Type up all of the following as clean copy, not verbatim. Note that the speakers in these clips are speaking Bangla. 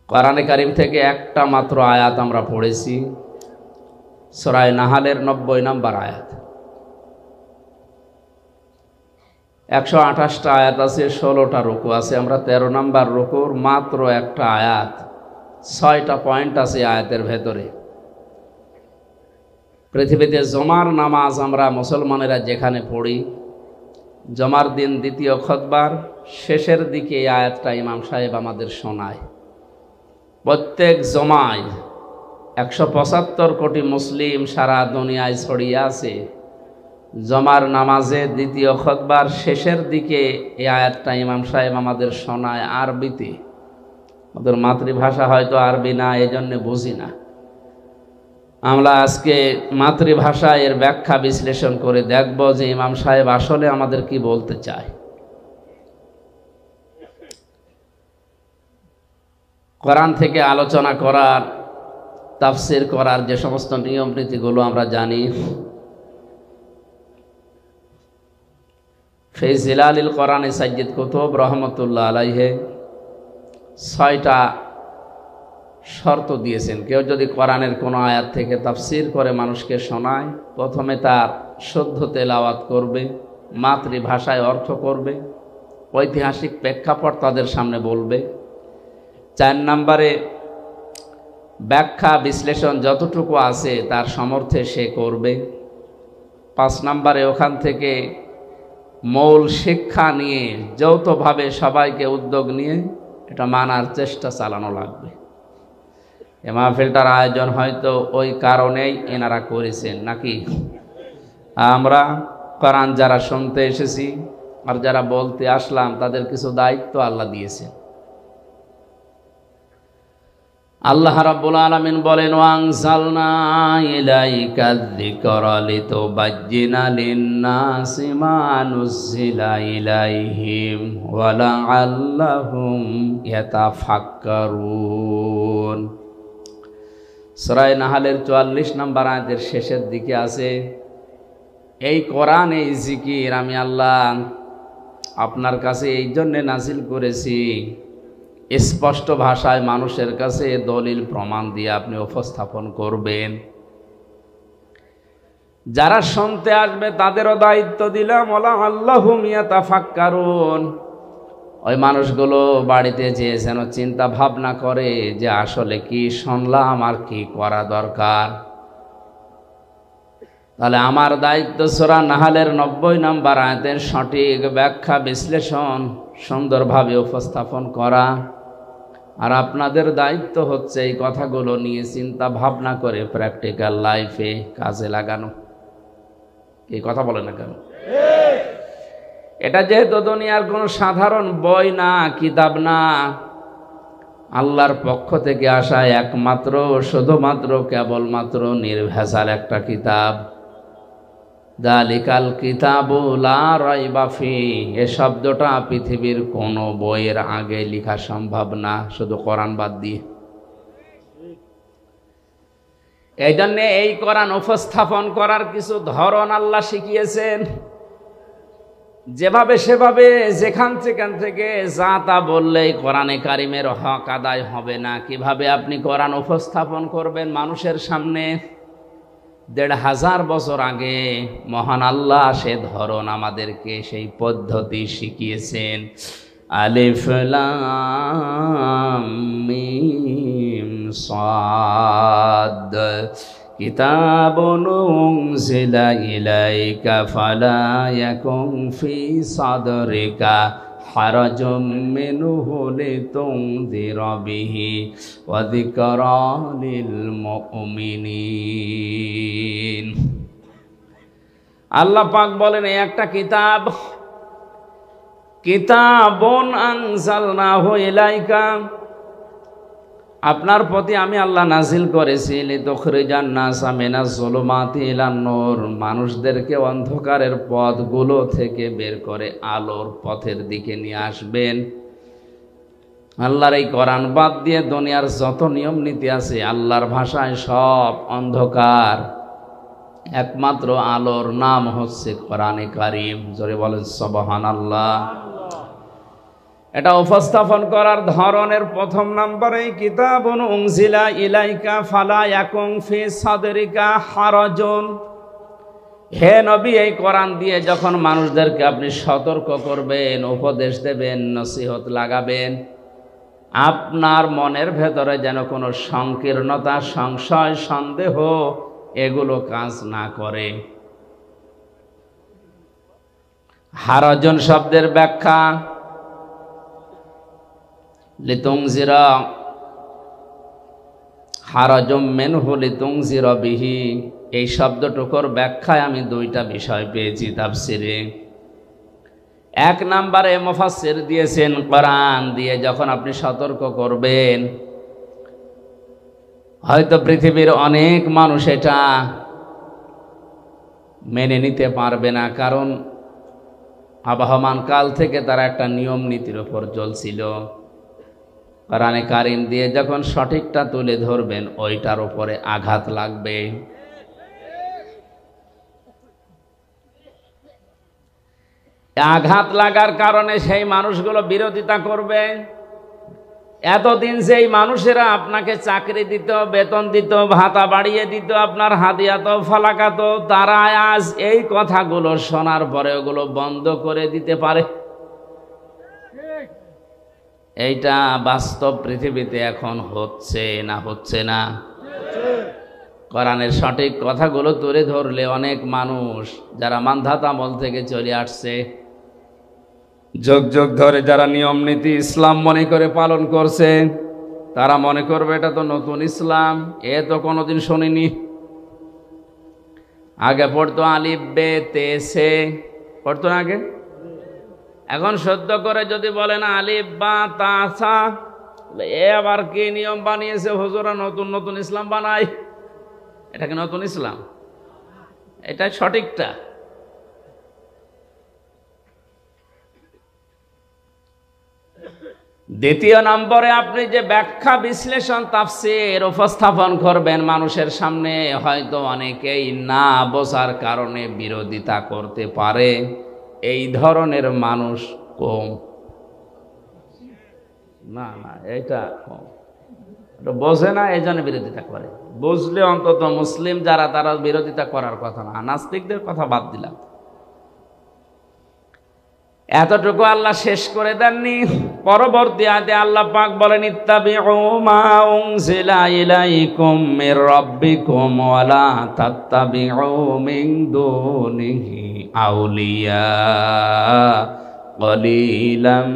কোরআনে কারিম থেকে একটা মাত্র আয়াত আমরা পড়েছি, সূরা নাহালের 90 নম্বর আয়াত। 128টা আয়াত আছে, 16টা রুকু আছে। আমরা 13 নম্বর রুকুর মাত্র একটা আয়াত, 6টা পয়েন্ট আছে আয়াতের ভেতরে। পৃথিবীতে জমার নামাজ আমরা মুসলমানেরা যেখানে পড়ি, জমার দিন দ্বিতীয় খুতবার শেষের দিকে এই আয়াতটা ইমাম সাহেব আমাদের শোনায়। প্রত্যেক জমায় 175 কোটি মুসলিম সারা দুনিয়ায় ছড়িয়ে আছে। জমার নামাজে দ্বিতীয় খুতবার শেষের দিকে এই আয়াতটা ইমাম সাহেব আমাদের শোনায় আরবিতে। আমাদের মাতৃভাষা হয়তো আরবি না, এজন্য বুঝি না। আমরা আজকে মাতৃভাষায় এর ব্যাখ্যা বিশ্লেষণ করে দেখব যে ইমাম সাহেব আসলে আমাদের কি বলতে চায়। কোরআন থেকে আলোচনা করার, তাফসির করার যে সমস্ত নিয়ম নীতিগুলো আমরা জানি, ফি জিলালিল কোরআনে সাইয়্যিদ কুতুব রহমতুল্লাহ আলাইহি 6টা শর্ত দিয়েছেন। কেউ যদি কোরআনের কোনো আয়াত থেকে তাফসির করে মানুষকে শোনায়, প্রথমে তার শুদ্ধ তেলাওয়াত করবে, মাতৃভাষায় অর্থ করবে, ঐতিহাসিক প্রেক্ষাপট তাদের সামনে বলবে। 4 নম্বরে ব্যাখ্যা বিশ্লেষণ যতটুকু আছে তার সমর্থে সে করবে। 5 নম্বরে ওখান থেকে মূল শিক্ষা নিয়ে যৌথভাবে সবাইকে উদ্যোগ নিয়ে এটা মানার চেষ্টা চালানো লাগবে। এ মাহফিলটার আয়োজন হয়তো ওই কারণেই এনারা করেছেন, নাকি? আমরা কোরআন যারা শুনতে এসেছি আর যারা বলতে আসলাম, তাদের কিছু দায়িত্ব আল্লাহ দিয়েছেন। আল্লাহ রাব্বুল আলামিন বলেন, ওয়ানজালনা ইলাইকা যিকরা লিতুবাজ্জিনা লিন-নাসি মা নুযিলা ইলাইহিম ওয়া লাআল্লাহুম ইয়াতাফাক্কারুন। সূরা নাহালের 44 নম্বর আয়াতের শেষের দিকে আছে, এই কোরআন, এই জিকির আমি আল্লাহ আপনার কাছে এই জন্যে নাজিল করেছি, স্পষ্ট ভাষায় মানুষের কাছে দলিল প্রমাণ দিয়ে আপনি উপস্থাপন করবেন। যারা শুনতে আসবে তাদেরও দায়িত্ব দিলাম, ওয়ালা আল্লাহুম ইয়াতাফাক্কারুন। ওই মানুষগুলো বাড়িতে যেয়ে যেন চিন্তা ভাবনা করে যে আসলে কি শুনলাম আর কি করা দরকার। তাহলে আমার দায়িত্ব সূরা নাহালের 90 নম্বর আয়াতের সঠিক ব্যাখ্যা বিশ্লেষণ সুন্দরভাবে উপস্থাপন করা, আর আপনাদের দায়িত্ব হচ্ছে এই কথাগুলো নিয়ে চিন্তা ভাবনা করে প্র্যাকটিক্যাল লাইফে কাজে লাগানো। এই কথা বলে না কেন? এটা যেহেতু দুনিয়ার কোনো সাধারণ বই না, কিতাব না, আল্লাহর পক্ষ থেকে আসা একমাত্র, শুধুমাত্র, কেবলমাত্র নির্ভেজাল একটা কিতাব। যালিকাল কিতাবু লা রাইবা ফিহি, এ শব্দটা পৃথিবীর কোনো বইয়ের আগে লেখা সম্ভব না, শুধু কোরআন বাদ দিয়ে। এই জন্যে এই কোরআন উপস্থাপন করার কিছু ধরন আল্লাহ শিখিয়েছেন। যেভাবে সেভাবে যেখান থেকে যা তা বললেই কোরআনে কারিমের হক আদায় হবে না। কিভাবে আপনি কোরআন উপস্থাপন করবেন মানুষের সামনে? 1500 বছর আগে মহান আল্লাহ সে ধরন আমাদেরকে, সেই পদ্ধতি শিখিয়েছেন। আলিফ লাম মিম সাদ কিতাবুন উনজিলা ইলাইকা ফালা ইয়াকুন ফি সাদরিকা হারাজুম মিনহু লিতুনযিরা বিহি ওয়া যিকরা লিল মুমিনিন। আল্লাহ পাক বলেন, এই একটা কিতাব, কিতাবুন আনজালনাহু ইলাইকা, আপনার প্রতি আমি আল্লাহ নাজিল করেছি, লিতুখরিজান নাসা মিনাজ যুলুমাতি ইলান নূর, মানুষদেরকে অন্ধকারের পথগুলো থেকে বের করে আলোর পথের দিকে নিয়ে আসবেন। আল্লাহর এই কোরআন বাদ দিয়ে দুনিয়ার যত নিয়ম নীতি আছে আল্লাহর ভাষায় সব অন্ধকার, একমাত্র আলোর নাম হচ্ছে কোরআনে কারিম। জোরে বলেন সুবহানাল্লাহ। এটা উপস্থাপন করার ধরনের প্রথম নম্বরে কিতাবুন উনজিলা ইলাইকা ফালা ইয়াকুন ফি সাদরিকা হারাজুন। হে নবী, এই কোরআন দিয়ে যখন মানুষদেরকে আপনি সতর্ক করবেন, উপদেশ দেবেন, নসিহত লাগাবেন, আপনার মনের ভেতরে যেন কোনো সংকীর্ণতা, সংশয়, সন্দেহ এগুলো কাজ না করে। হারাজুন শব্দের ব্যাখ্যা লিতুনজিরা, হারাজুম মিনহু লিতুনজিরা বিহি। এই শব্দটুকুর ব্যাখ্যায় আমি দুইটা বিষয় পেয়েছি তাফসিরে। এক নম্বরে মুফাসসির দিয়েছেন, কোরআন দিয়ে যখন আপনি সতর্ক করবেন, হয়তো পৃথিবীর অনেক মানুষ এটা মেনে নিতে পারবে না, কারণ আবহমান কাল থেকে তারা একটা নিয়ম নীতির উপর চলছিল। কোরআনে কারিম দিয়ে যখন সঠিকটা তুলে ধরবেন, ওইটার উপরে আঘাত লাগবে। আঘাত লাগার কারণে সেই মানুষগুলো বিরোধিতা করবে। এতদিন যেই মানুষেরা আপনাকে চাকরি দিত, বেতন দিত, ভাতা বাড়িয়ে দিত, আপনার হাদিয়াত ফালাকাত, তারা আজ এই কথাগুলো শোনার পরে ওগুলো বন্ধ করে দিতে পারে। এইটা বাস্তব পৃথিবীতে এখন হচ্ছে না, হচ্ছে না? কোরআনের সঠিক কথাগুলো তুলে ধরলে অনেক মানুষ যারা মানধাত আমল থেকে চলে আসছে, যুগ যুগ ধরে যারা নিয়ম নীতি ইসলাম মনে করে পালন করছে, তারা মনে করবে এটা তো নতুন ইসলাম, এ তো কোনোদিন শুনিনি। আগে পড়তো আলিফ বে তে সে, পড়তো না আগে? এখন সদ্য করে যদি বলেন আলিফ বা তা সা, এ আবার কি নিয়ম বানিয়েছে হুজুরা, নতুন নতুন ইসলাম বানায়। এটা কি নতুন ইসলাম? এটা সঠিকটা। দ্বিতীয় নম্বরে আপনি যে ব্যাখ্যা, বিশ্লেষণ, তাফসীর উপস্থাপন করবেন মানুষের সামনে, হয়তো অনেকেই না বোঝার কারণে বিরোধিতা করতে পারে। এই ধরনের মানুষ কম না, না এটা কম, বোঝে না, এই জন্য বিরোধিতা করে। বুঝলে অন্তত মুসলিম যারা, তারা বিরোধিতা করার কথা না। নাস্তিকদের কথা বাদ দিলাম। এতটুকু আল্লাহ শেষ করে দেননি। পরবর্তী আয়াতে আল্লাহ পাক বলেন, ইত্তাবিউ মা উনজিলা ইলাইকুম মির রাব্বিকুম ওয়া লা তাত্তাবিউ মিন দুনিহি আউলিয়া কলিলাম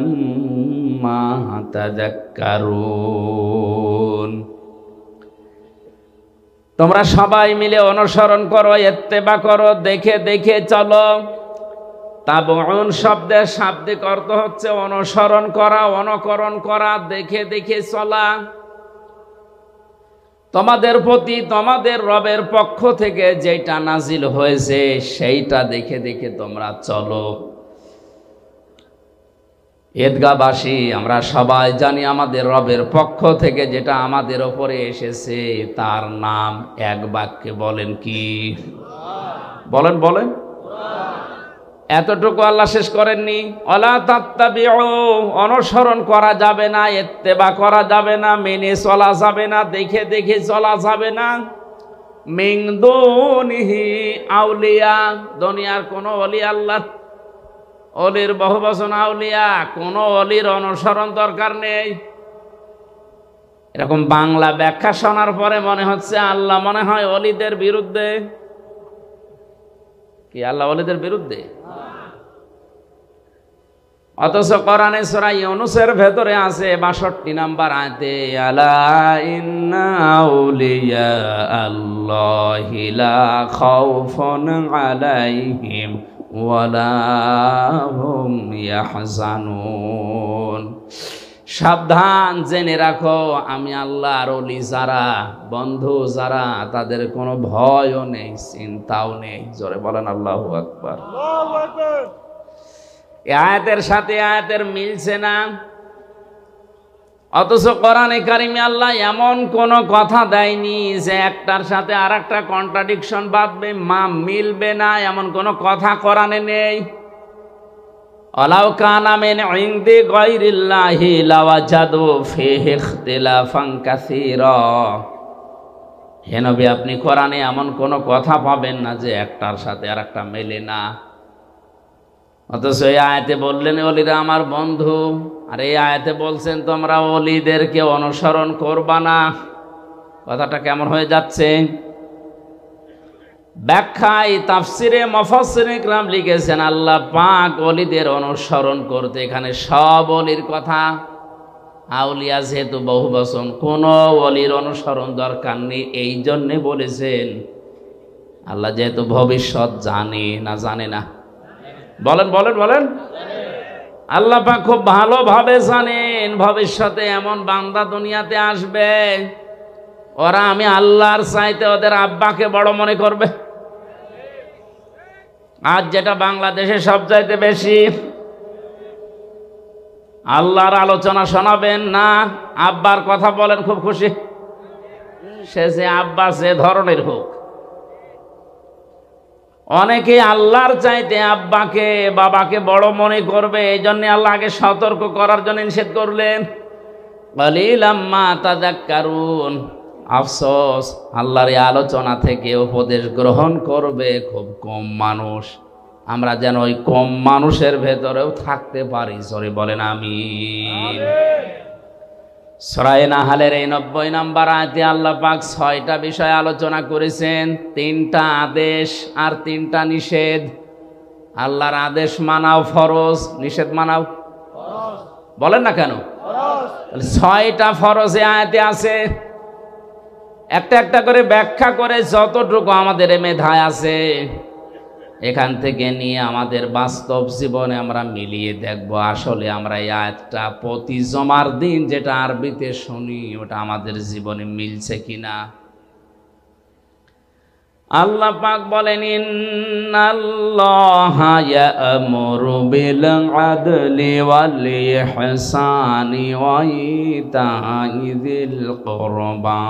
মা তাযাক্কারুন। তোমরা সবাই মিলে অনুসরণ করো, ইত্তেবা করো, দেখে দেখে চলো। তাবউন শব্দের শাব্দিক অর্থ হচ্ছে অনুসরণ করা, অনুকরণ করা, দেখে দেখে চলা। তোমাদের প্রতি তোমাদের রবের পক্ষ থেকে যেটা নাজিল হয়েছে সেইটা দেখে দেখে তোমরা চলো। ঈদগাহবাসী আমরা সবাই জানি আমাদের রবের পক্ষ থেকে যেটা আমাদের ওপরে এসেছে তার নাম এক বাক্যে বলেন কি? বলেন বলেন। এতটুকু আল্লাহ শেষ করেননি। ওয়ালা তাত্তাবিউ, অনুসরণ করা যাবে না, ইত্তেবা করা যাবে না, মেনে চলা যাবে না, দেখে দেখে চলা যাবে না। মিন দুনিহি আউলিয়া, দুনিয়ার কোন ওলি, আল্লাহ ওলির বহু বচন আউলিয়া, কোন ওলির অনুসরণ দরকার নেই। এরকম বাংলা ব্যাখ্যা শোনার পরে মনে হচ্ছে আল্লাহ মনে হয় ওলিদের বিরুদ্ধে। কি আল্লাহ ওলিদের বিরুদ্ধে? অথচ কোরআনে সূরা ইউনূসের ভেতরে আছে ৬২ নম্বর আয়াতে, আলা ইন্না আউলিয়া আল্লাহি লা খাউফুন আলাইহিম ওয়ালা হুম ইয়াহজানুন। সাবধান, জেনে রাখো আমি আল্লাহর ওলি যারা, বন্ধু যারা, তাদের কোনো ভয়ও নেই, চিন্তাও নেই। জোরে বলেন আল্লাহু আকবার। আল্লাহু আকবার। এই আয়াতের সাথে আয়াতের মিলছে না। অথচ কোরআনে কারিমে আল্লাহ এমন কোন কথা দেয়নি যে একটার সাথে আর একটা কন্ট্রাডিকশন বাঁধবে, মিলবে না, এমন কোন কথা কোরআনে নেই। ওয়ালাউ কানা মিন ইনদি গায়রিল্লাহি লাওয়াজাদু ফীহি ইখতিলাফান কাসীরা। হে নবী, আপনি কোরআনে এমন কোনো কথা পাবেন না যে একটার সাথে আর একটা মেলে না। অথচ এই আয়াতে বললেন ওলিরা আমার বন্ধু, আর এই আয়াতে বলছেন তোমরা ওলিদেরকে অনুসরণ করবা না। কথাটা কেমন হয়ে যাচ্ছে? ব্যাখ্যায় তাফসিরে মুফাসসিরিন ইকরাম লিখেছেন আল্লাহ পাক ওলিদের অনুসরণ করতে এখানে সব ওলির কথা, আউলিয়া যেহেতু বহু বচন, কোন ওলির অনুসরণ দরকার নেই। এই জন্যে বলেছেন আল্লাহ যেহেতু ভবিষ্যৎ জানে না, জানে না? বলেন বলেন বলেন। আল্লাহ পাক খুব ভালোভাবে জানেন ভবিষ্যতে এমন বান্দা দুনিয়াতে আসবে, ওরা আমি আল্লাহর চাইতে ওদের আব্বাকে বড় মনে করবে। আজ যেটা বাংলাদেশে সব চাইতে বেশি, আল্লাহর আলোচনা শোনাবেন না, আব্বার কথা বলেন খুব খুশি, সে যে আব্বা যে ধরনের হোক। অনেকে আল্লাহর চাইতে আব্বাকে বাবাকে বড় মনে করবে, এই জন্য আল্লাহ আগে সতর্ক করার জন্য নিষেধ করলেন। কালিলাম মা তাযাক্কারুন। আফসোস, আল্লাহর এই আলোচনা থেকে উপদেশ গ্রহণ করবে খুব কম মানুষ। আমরা যেন ওই কম মানুষের ভেতরেও থাকতে পারি। সরি বলেন আমিন। সূরা নাহলের এই 90 নম্বর আয়াতে আল্লাহ পাক 6টা বিষয় আলোচনা করেছেন, 3টা আদেশ আর 3টা নিষেধ। আল্লাহর আদেশ মানাও ফরজ, নিষেধ মানাও ফরজ। বলেন না কেন? ফরজ। 6টা ফরজ এই আয়াতে আছে। একটা একটা করে ব্যাখ্যা করে যতটুকু আমাদের মেধায় আছে এখান থেকে নিয়ে আমাদের বাস্তব জীবনে আমরা মিলিয়ে দেখব আসলে আমরা এই আয়াতটা প্রতি জুমার দিন যেটা আরবিতে শুনি ওটা আমাদের জীবনে মিলছে কিনা। আল্লাহ পাক বলেন ইন্নাল্লাহা ইয়া'মুরু বিল আদলি ওয়াল ইহসানি ওয়া ইতাইযিল কুরবা।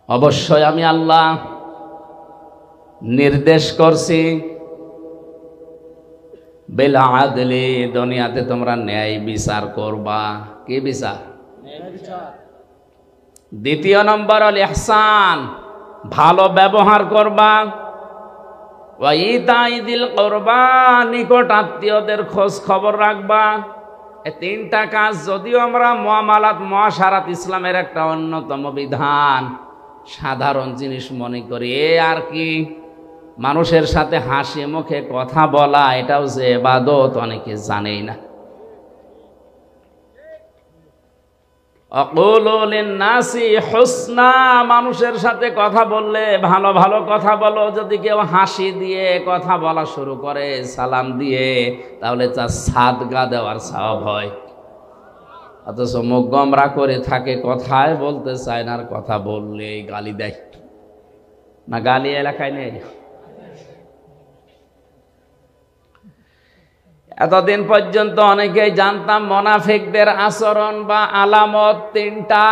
অবশ্যই আমি আল্লাহ নির্দেশ করছি বিল আদলি, দুনিয়াতে তোমরা ন্যায় বিচার করবা। কি বিচার? ন্যায় বিচার। দ্বিতীয় নম্বর হল ইহসান, ভালো ব্যবহার করবা। ওয়া ইতাইযিল কুরবা, নিকট আত্মীয়দের খোঁজ খবর রাখবা। এই 3টা কাজ যদিও আমরা মুআমালাত মুআশারাত ইসলামের একটা অন্যতম বিধান, সাধারণ জিনিস মনে করি, আর কি মানুষের সাথে হাসি মুখে কথা বলা এটাও যে ইবাদত অনেকে জানেই না। আকুলু লিন-নাসি হুসনা, মানুষের সাথে কথা বললে ভালো ভালো কথা বলো। যদি কেউ হাসি দিয়ে কথা বলা শুরু করে সালাম দিয়ে, তাহলে তার সাদগা দেওয়ার সওয়াব হয়। অথচ মুখ গোমরা করে থাকে, কথায় বলতে চায় না, আর কথা বললে গালি দেয় না। গালি এলাকায় নেই। এতদিন পর্যন্ত অনেকেই জানতাম মুনাফিকদের আচরণ বা আলামত 3টা।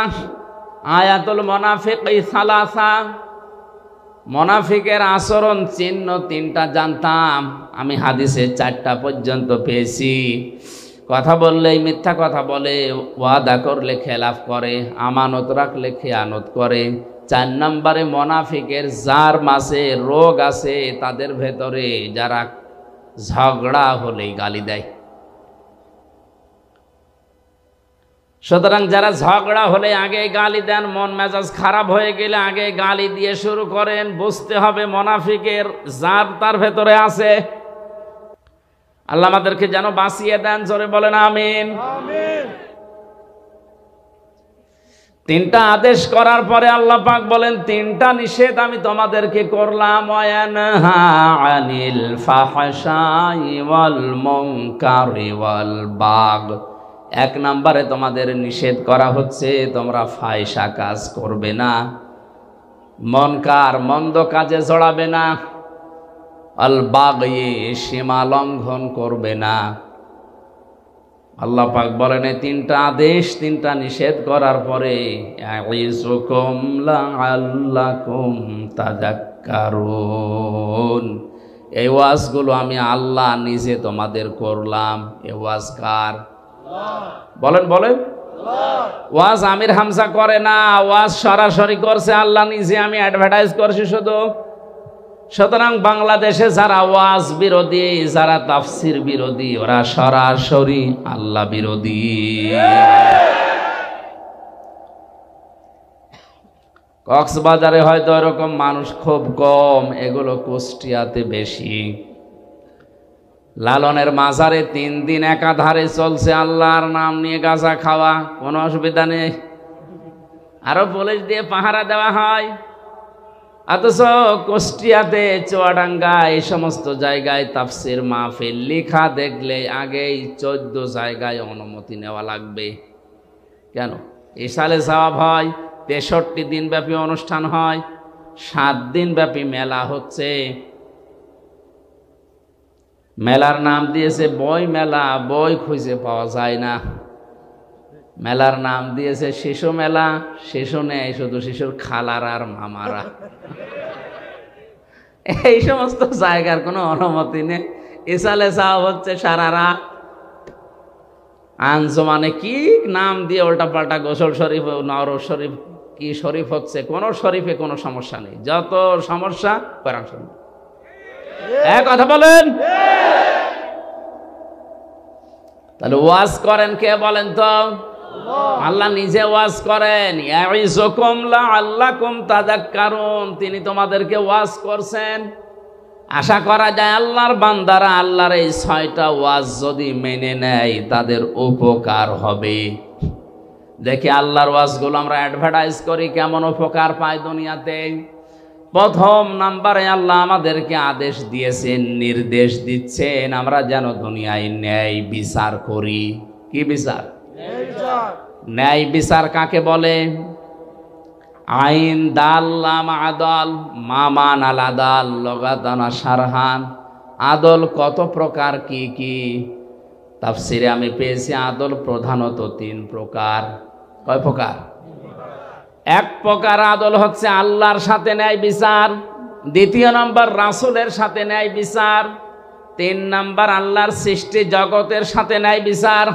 আয়াতুল মুনাফিক সালাসা, মুনাফিকের আচরণ চিহ্ন 3টা জানতাম আমি, হাদিসে 4টা পর্যন্ত পেয়েছি। কথা বললেই মিথ্যা কথা বলে, ওয়াদা করলে খেলাফ করে, আমানত রাখলে খেয়ানত করে। 4 নম্বরে মুনাফিকের যার মাঝে রোগ আছে, তাদের ভেতরে যারা ঝগড়া হলেই গালি দেয়। সুতরাং যারা ঝগড়া হলে আগে গালি দেন, মন মেজাজ খারাপ হয়ে গেলে আগে গালি দিয়ে শুরু করেন, বুঝতে হবে মুনাফিকের জার তার ভেতরে আছে। আল্লাহ আমাদেরকে যেন বাঁচিয়ে দেন। জোরে বলেন আমিন। আমিন। 3টা আদেশ করার পরে আল্লাহ পাক বলেন 3টা নিষেধ আমি তোমাদেরকে করলাম। ওয়ায়ানহা আনিল ফাহশাই ওয়াল মুনকারি ওয়াল বাগ। 1 নম্বরে তোমাদের নিষেধ করা হচ্ছে তোমরা ফাহিশা কাজ করবে না, মুনকার মন্দ কাজে জড়াবে না, আল বাগি সীমা লঙ্ঘন করবে না। আল্লাহ পাক বলেন এই 3টা আদেশ 3টা নিষেধ করার পরে ইয়াইযুকুম লাআল্লাকুম তাযাক্কারুন, এই ওয়াজগুলো আমি আল্লাহ নিজে তোমাদের করলাম। এ ওয়াজ কার? বলেন বলেন। ওয়াজ আমির হামজা করে না, ওয়াজ সরাসরি করছে আল্লাহ নিজে, আমি অ্যাডভার্টাইজ করছি শুধু। সুতরাং বাংলাদেশে যারা ওয়াজ বিরোধী, যারা তাফসির বিরোধী, ওরা সরাসরি আল্লাহ বিরোধী। কক্সবাজারে হয়তো এরকম মানুষ খুব কম, এগুলো কুষ্টিয়াতে বেশি। লালনের মাজারে 3 দিন একাধারে চলছে আল্লাহর নাম নিয়ে গাঁজা খাওয়া, কোনো অসুবিধা নেই, আরো পুলিশ দিয়ে পাহারা দেওয়া হয়। অথচ কুষ্টিয়াতে, চুয়াডাঙ্গা, এই সমস্ত জায়গায় তাফসির মাহফিল লেখা দেখলে আগেই 14 জায়গায় অনুমতি নেওয়া লাগবে। কেন? ইসালে সওয়াব হয়, 63 দিন ব্যাপী অনুষ্ঠান হয়, 7 দিন ব্যাপী মেলা হচ্ছে। মেলার নাম দিয়েছে বই মেলা, বই খুঁজে পাওয়া যায় না। মেলার নাম দিয়েছে শিশু মেলা, শিশু নেই, শুধু শিশুর খালারা আর মামারা। এই সমস্ত জায়গার কোনো অনুমতি নেই। ইসালে সওয়াব হচ্ছে সারা রাত। আঞ্জুমানে কি নাম দিয়ে উল্টা পাল্টা, গোসল শরীফ, নওরোজ শরীফ, কি শরীফ হচ্ছে, কোন শরীফে কোনো সমস্যা নেই, যত সমস্যা কোরআন শরীফ। এক কথা বলেন। তাহলে ওয়াজ করেন কে বলেন তো? আল্লাহ নিজে ওয়াজ করেন। ইয়াইযুকুম লাআল্লাকুম তাযাক্কারুন, তিনি তোমাদেরকে ওয়াজ করছেন। আশা করা যায় আল্লাহর বান্দারা আল্লাহর এই 6টা ওয়াজ যদি মেনে নেয় তাদের উপকার হবে। দেখি আল্লাহর ওয়াজগুলো আমরা অ্যাডভার্টাইজ করি, কেমন উপকার পায় দুনিয়াতে। প্রথম নাম্বারে আল্লাহ আমাদেরকে আদেশ দিয়েছেন, নির্দেশ দিচ্ছেন, আমরা যেন দুনিয়ায় ন্যায় বিচার করি। কি বিচার? ন্যায় বিচার কাকে বলে? আইন দাল্লাম আদল মামান আল আদাল লগাতানা সারহান। আদল কত প্রকার, কি কি? তাফসিরে আমি পেয়েছি আদল প্রধানত 3 প্রকার। কয় প্রকার? 1 প্রকার আদল হচ্ছে আল্লাহর সাথে ন্যায় বিচার, 2 নম্বর রাসূলের সাথে ন্যায় বিচার, 3 নম্বর আল্লাহর সৃষ্টি জগতের সাথে ন্যায় বিচার।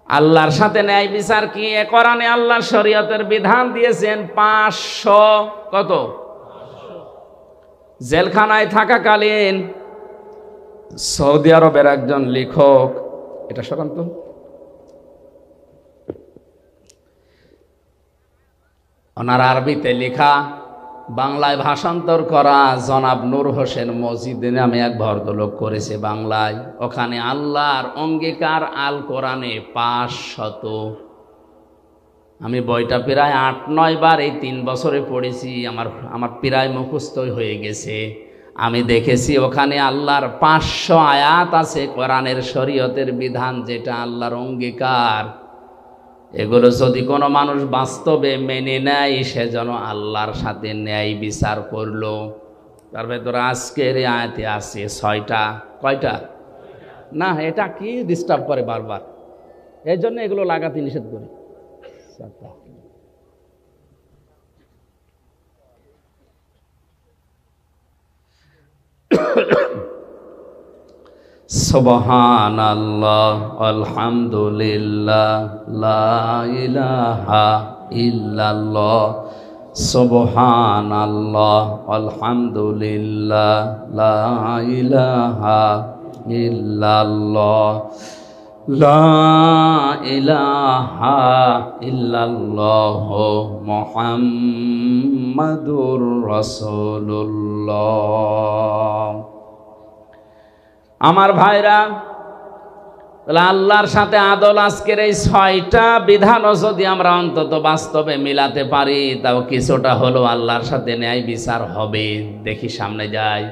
আল্লাহর সাথে ন্যায় বিচার কি? কোরআনে আল্লাহর শরীয়তের বিধান দিয়েছেন 500। কত? জেলখানায় থাকাকালীন সৌদি আরবের একজন লেখক, এটা সরান্ত, ওনার আরবিতে লেখা, বাংলায় ভাষান্তর করা জনাব নূর হোসেন মজিদ নামে এক ভদ্রলোক করেছে বাংলায়। ওখানে আল্লাহর অঙ্গীকার আল কোরআনে 500। আমি বইটা প্রায় 8-9 বার এই 3 বছরে পড়েছি, আমার প্রায় মুখস্থই হয়ে গেছে। আমি দেখেছি ওখানে আল্লাহর 500 আয়াত আছে কোরআনের শরীয়তের বিধান, যেটা আল্লাহর অঙ্গীকার। এগুলো যদি কোনো মানুষ বাস্তবে মেনে নেয়, সে যেন আল্লাহর সাথে ন্যায় বিচার করলো। তার ভেতরে আজকের আয়াতে আছে 6টা। কয়টা? না, এটা কি ডিস্টার্ব করে বারবার, এই জন্য এগুলো লাগাতে নিষেধ করি। সুবহানাল্লাহ আলহামদুলিল্লাহ লা ইলাহা ইল্লাল্লাহ, সুবহানাল্লাহ আলহামদুলিল্লাহ লা ইলাহা ইল্লাল্লাহ, লা ইলাহা ইল্লাল্লাহ মুহাম্মাদুর রাসূলুল্লাহ। আমার ভাইরা, আল্লাহর সাথে আদল, আজকের এই 6টা বিধানও যদি আমরা অন্তত বাস্তবে মিলাতে পারি, তাও কিছুটা হলো আল্লাহর সাথে ন্যায় বিচার হবে। দেখি সামনে যাই।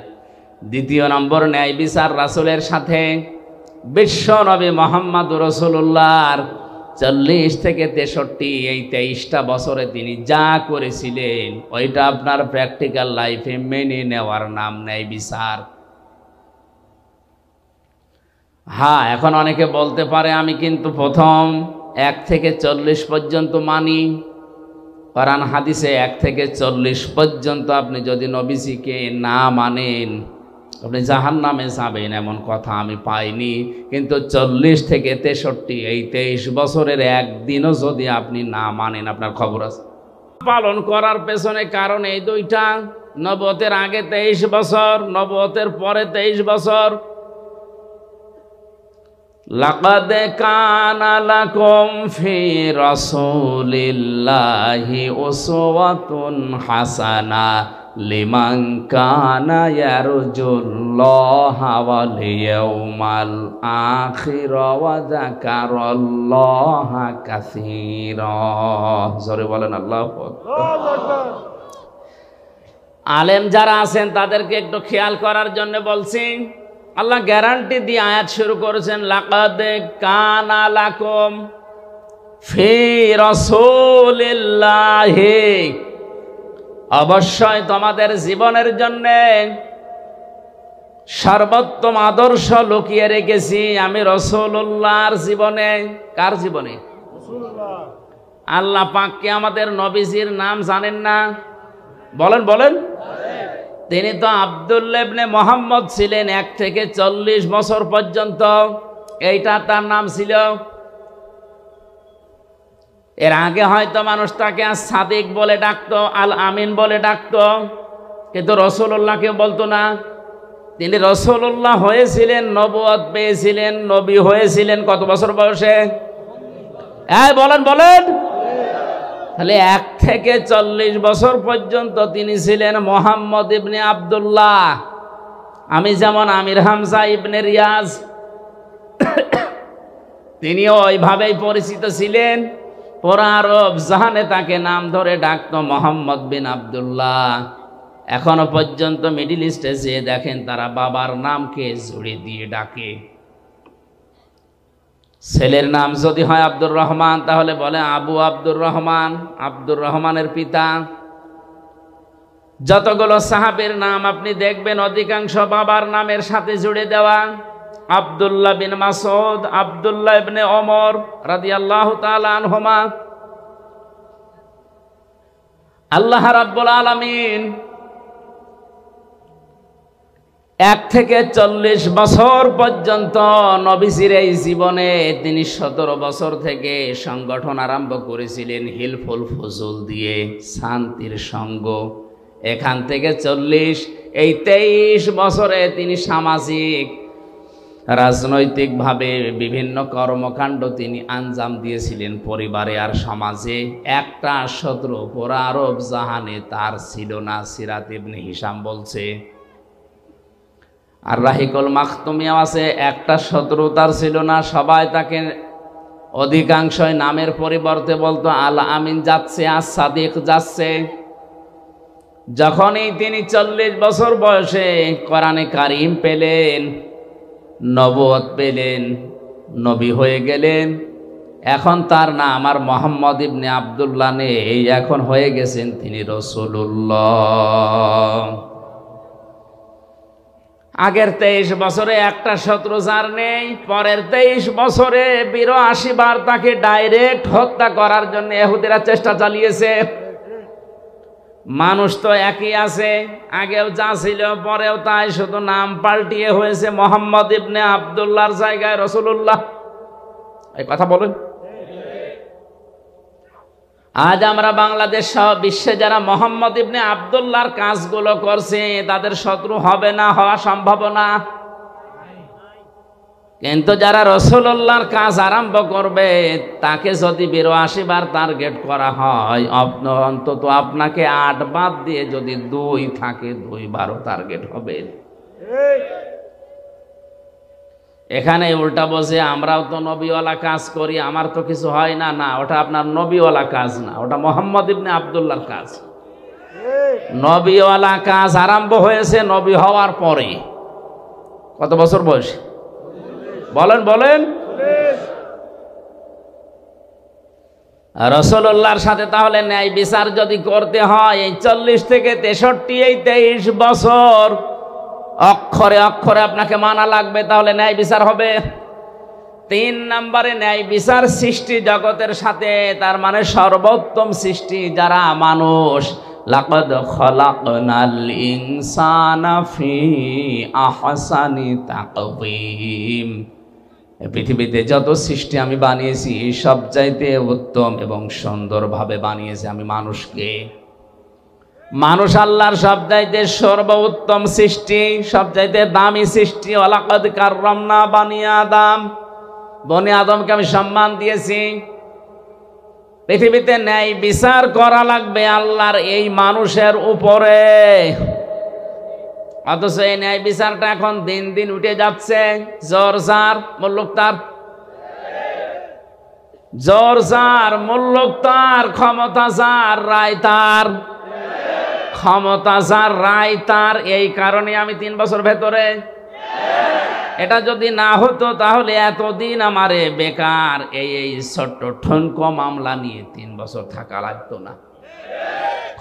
2 নম্বর ন্যায় বিচার রাসূলের সাথে। বিশ্ব নবী মুহাম্মদ রাসূলুল্লাহর 40 থেকে 63 এই 23টা বছরে তিনি যা করেছিলেন, ওইটা আপনার প্র্যাকটিক্যাল লাইফে মেনে নেওয়ার নাম ন্যায় বিচার। হ্যাঁ, এখন অনেকে বলতে পারে আমি কিন্তু প্রথম 1 থেকে 40 পর্যন্ত মানি, কোরআন হাদিসে 1 থেকে 40 পর্যন্ত আপনি যদি নবীজিকে না মানেন আপনি জাহান্নামে যাবেন এমন কথা আমি পাইনি। কিন্তু 40 থেকে 63 এই 23 বছরের একদিনও যদি আপনি না মানেন আপনার খবর আছে। পালন করার পেছনে কারণ এই দুইটা, নবুয়তের আগে 23 বছর, নবুয়তের পরে 23 বছর। লাকাদ কানা লাকুম ফি রাসূলিল্লাহি উসওয়াতুন হাসানা লিমান কানা ইয়ারজুল্লাহা ওয়াল ইয়াউমাল আখির ওয়া যাকারাল্লাহা কাসীরা। জোরে বলেন আল্লাহু আকবার। আলেম যারা আছেন তাদেরকে একটু খেয়াল করার জন্য বলছি। আল্লাহ গ্যারান্টি দিয়ে আয়াত শুরু করেছেন, লাকাদ কানা লাকুম ফি রাসূলিল্লাহি, অবশ্যই তোমাদের জীবনের জন্য সর্বোত্তম আদর্শ লুকিয়ে রেখেছি আমি রাসূলুল্লাহর জীবনে। কার জীবনে? রাসূলুল্লাহ। আল্লাহ পাক কি আমাদের নবীজির নাম জানেন না? বলেন বলেন। তিনি তো আব্দুল্লাহ ইবনে মুহাম্মদ ছিলেন 1 থেকে 40 বছর পর্যন্ত, এইটা তার নাম ছিল। এর আগে হয়তো মানুষ তাকে সাদিক বলে ডাকতো, আল আমিন বলে ডাকতো, কিন্তু রাসূলুল্লাহকে বলতো না। তিনি রাসূলুল্লাহ হয়েছিলেন, নবুয়ত পেয়েছিলেন, নবী হয়েছিলেন কত বছর বয়সে? বলেন বলেন। তাহলে 1 থেকে 40 বছর পর্যন্ত তিনি ছিলেন মুহাম্মদ ইবনে আব্দুল্লাহ। আমি যেমন আমির হামজা ইবনে রিয়াজ, তিনিও ওইভাবেই পরিচিত ছিলেন। পুরা আরব জাহানে তাকে নাম ধরে ডাকতো মুহাম্মদ বিন আব্দুল্লাহ। এখনো পর্যন্ত মিডল ইস্টে যেয়ে দেখেন তারা বাবার নামকে জুড়ে দিয়ে ডাকে। ছেলের নাম যদি হয় আব্দুর রহমান তাহলে বলে আবু আব্দুর রহমান, আব্দুর রহমানের পিতা। যতগুলো সাহাবীর নাম আপনি দেখবেন অধিকাংশ বাবার নামের সাথে জুড়ে দেওয়া। আব্দুল্লাহ বিন মাসউদ, আব্দুল্লাহ ইবনে ওমর রাদিয়াল্লাহু তাআলা আনহুমা। আল্লাহ রাব্বুল আলামিন 1 থেকে 40 বছর পর্যন্ত নবীজির এই জীবনে তিনি 17 বছর থেকে সংগঠন আরম্ভ করেছিলেন হিলফুল ফুজুল দিয়ে, শান্তির সঙ্গ। এখান থেকে 40 এই 23 বছরে তিনি সামাজিক রাজনৈতিকভাবে বিভিন্ন কর্মকাণ্ড তিনি আঞ্জাম দিয়েছিলেন পরিবারে আর সমাজে। একটা শত্রু পুরা আরব জাহানে তার ছিল না। সিরাত ইবনে হিশাম বলছে, আর রাহিকুল মাখতুমিয়াও আছে, একটা শত্রু তার ছিল না। সবাই তাকে অধিকাংশই নামের পরিবর্তে বলতো আল আমিন যাচ্ছে, আর সাদিক যাচ্ছে। যখনই তিনি 40 বছর বয়সে কোরআনে কারিম পেলেন, নবুয়ত পেলেন, নবী হয়ে গেলেন, এখন তার নাম আর মুহাম্মদ ইবনে আব্দুল্লাহ নেই, এখন হয়ে গেছেন তিনি রাসূলুল্লাহ। আগের 23 বছরে একটা শত্রু যার নেই, পরের 23 বছরে 82 বার তাকে ডাইরেক্ট হত্যা করার জন্য ইহুদিরা চেষ্টা চালিয়েছে। মানুষ তো একই আছে, আগেও যা ছিল পরেও তাই, শুধু নাম পাল্টিয়ে হয়েছে মুহাম্মদ ইবনে আব্দুল্লাহর জায়গায় রাসূলুল্লাহ। এই কথা বলেন। আজ আমরা বাংলাদেশ সহ বিশ্বে যারা মুহাম্মদ ইবনে আব্দুল্লাহর কাজগুলো করছে তাদের শত্রু হবে না, হওয়া সম্ভব না। কিন্তু যারা রাসূলুল্লাহর কাজ আরম্ভ করবে তাকে যদি 82 বার টার্গেট করা হয়, অন্তত আপনাকে 8 বাদ দিয়ে যদি 2 থাকে 2 বারও টার্গেট হবে। এখানে উল্টা বসে আমরাও তো নবীওয়ালা কাজ করি, আমার তো কিছু হয় না। না, ওটা আপনার নবীওয়ালা কাজ না, ওটা মুহাম্মদ ইবনে আব্দুল্লাহর কাজ। নবীওয়ালা কাজ আরম্ভ হয়েছে নবী হওয়ার পরে। কত বছর বয়সে? বলেন বলেন। রাসূলুল্লাহর সাথে তাহলে ন্যায় বিচার যদি করতে হয়, এই 40 থেকে 63 এই 23 বছর অক্ষরে অক্ষরে আপনাকে মানা লাগবে, তাহলে ন্যায় বিচার হবে। তিন নম্বরে ন্যায় বিচার সৃষ্টি জগতের সাথে, তার মানে সর্বোত্তম সৃষ্টি যারা মানুষ। লাকাদ খালাকনাল ইনসানা ফি আহসানি তাকওয়িম। পৃথিবীতে যত সৃষ্টি আমি বানিয়েছি সবচাইতে উত্তম এবং সুন্দরভাবে বানিয়েছি আমি মানুষকে। মানুষ আল্লাহর সবচাইতে সর্বোত্তম সৃষ্টি, সবচাইতে দামি সৃষ্টি। ওয়ালাকাদ কাররামনা বানি আদম, বনি আদমকে আমি সম্মান দিয়েছি। পৃথিবীতে ন্যায় বিচার করা লাগবে আল্লাহর এই মানুষের উপরে, অথচ এই ন্যায় বিচারটা এখন দিন দিন উঠে যাচ্ছে। জোর যার মুল্লুক তার, জোর যার মুল্লুক তার, ক্ষমতা যার রায় তার, ক্ষমতা যার রায় তার। এই কারণে আমি 3 বছর ভেতরে, এটা যদি না হতো তাহলে এতদিন আমারে বেকার এই ছোট্ট ঠনকো মামলা নিয়ে 3 বছর থাকা লাগতো না।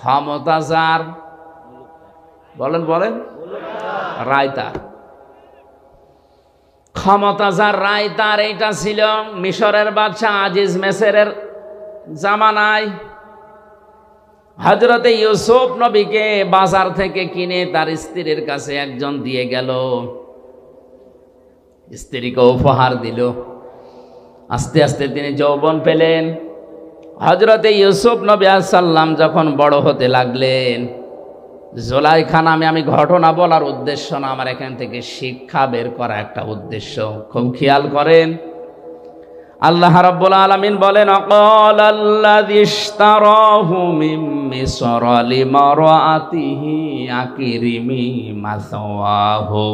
ক্ষমতা যার, বলেন বলেন, রায় তার, ক্ষমতা যার রায় তার। এইটা ছিল মিশরের বাদশা আজিজ মেসরের জামানায়। হযরতে ইউসুফ নবীকে বাজার থেকে কিনে তার স্ত্রীর কাছে একজন দিয়ে গেল, স্ত্রীকে উপহার দিল। আস্তে আস্তে তিনি যৌবন পেলেন। হযরতে ইউসুফ নবী আলাইহিস সালাম যখন বড় হতে লাগলেন, জুলাইখা নামে, আমি ঘটনা বলার উদ্দেশ্য না, আমার এখান থেকে শিক্ষা বের করা একটা উদ্দেশ্য, খুব খেয়াল করেন। আল্লাহ রাব্বুল আলামিন বলেন, আকালাল্লাযী ইশতারাহু মিন মিসর লিমারাআতিহি আকরিমি মাসওয়াহু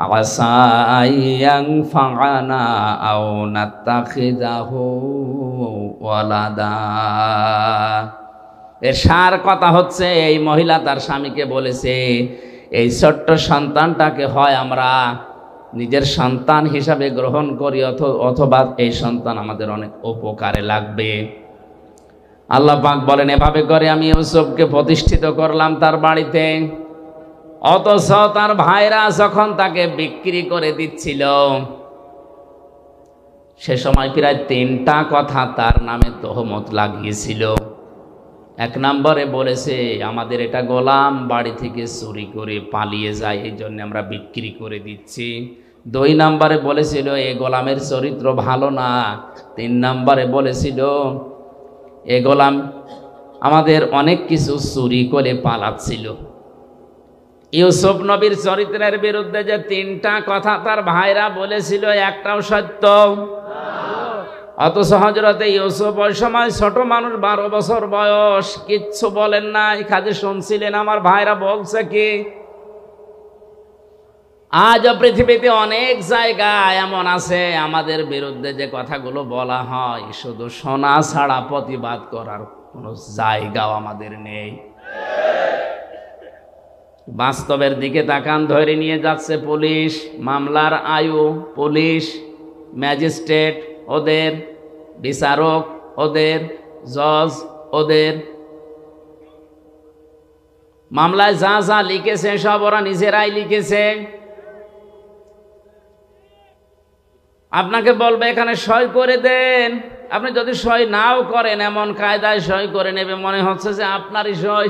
আসা আইয়ানফা'না আও নাত্তাখিযাহু ওয়ালাদা। এর সার কথা হচ্ছে, এই মহিলা তার স্বামীকে বলেছে, এই ছোট্ট সন্তানটাকে হয় আমরা নিজের সন্তান হিসাবে গ্রহণ করি, অথবা এই সন্তান আমাদের অনেক উপকারে লাগবে। আল্লাহ পাক বলেন, এভাবে করে আমি ইউসুফকে প্রতিষ্ঠিত করলাম তার বাড়িতে। অথচ তার ভাইরা যখন তাকে বিক্রি করে দিচ্ছিল, সে সময় প্রায় 3টা কথা তার নামে তহমত লাগিয়েছিল। 1 নম্বরে বলেছে, আমাদের এটা গোলাম, বাড়ি থেকে চুরি করে পালিয়ে যায়, এই জন্য আমরা বিক্রি করে দিচ্ছি। 2 নম্বরে বলেছিল, এই গোলামের চরিত্র ভালো না। 3 নম্বরে বলেছিল, এই গোলাম আমাদের অনেক কিছু চুরি করে পালাচ্ছিল। ইউসুফ নবীর চরিত্রের বিরুদ্ধে যে 3টা কথা তার ভাইরা বলেছিল, একটাও সত্য। অথচ হযরতে ইউসুফ ওই সময় ছোট মানুষ, 12 বছর বয়স, কিচ্ছু বলেন নাই, খালি শুনছিলেন আমার ভাইরা বলছে কি। আজও পৃথিবীতে অনেক জায়গায় এমন আছে, আমাদের বিরুদ্ধে যে কথাগুলো বলা হয়, শুধু শোনা ছাড়া প্রতিবাদ করার কোনো জায়গাও আমাদের নেই। বাস্তবের দিকে তাকান, ধরে নিয়ে যাচ্ছে পুলিশ, মামলার আয়ু পুলিশ, ম্যাজিস্ট্রেট ওদের, বিচারক ওদের, জজ ওদের। মামলায় যা যা লিখেছে সব ওরা নিজেরাই লিখেছে। আপনাকে বলবে এখানে সই করে দেন, আপনি যদি সই নাও করেন, এমন কায়দায় সই করে নেবে মনে হচ্ছে যে আপনারই সই।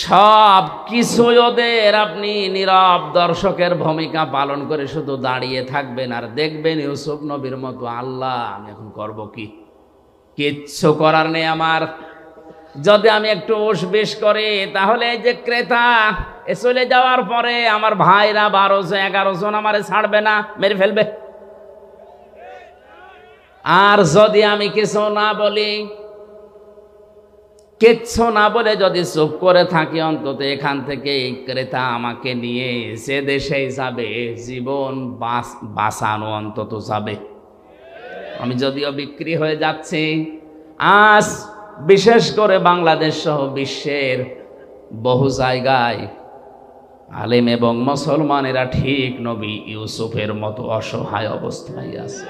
সব কিছু ওদের, আপনি নীরব দর্শকের ভূমিকা পালন করে শুধু দাঁড়িয়ে থাকবেন আর দেখবেন ইউসুফ নবীর মতো, আল্লাহ আমি এখন করব কি, কিচ্ছু করার নেই আমার। যদি আমি একটু উসবিস করি তাহলে এই যে ক্রেতা চলে যাওয়ার পরে আমার ভাইরা 12-11 জন আমারে ছাড়বে না, মেরে ফেলবে। আর যদি আমি কিছু না বলি, কিচ্ছু না বলে যদি চুপ করে থাকি, অন্তত এখান থেকে ক্রেতা আমাকে নিয়ে সে দেশেই যাবে, জীবন বাঁচানো অন্তত যাবে। আমি যদিও বিক্রি হয়ে যাচ্ছি, আজ বিশেষ করে বাংলাদেশ সহ বিশ্বের বহু জায়গায় আলেম এবং মুসলমানেরা ঠিক নবী ইউসুফের মতো অসহায় অবস্থায় আছে।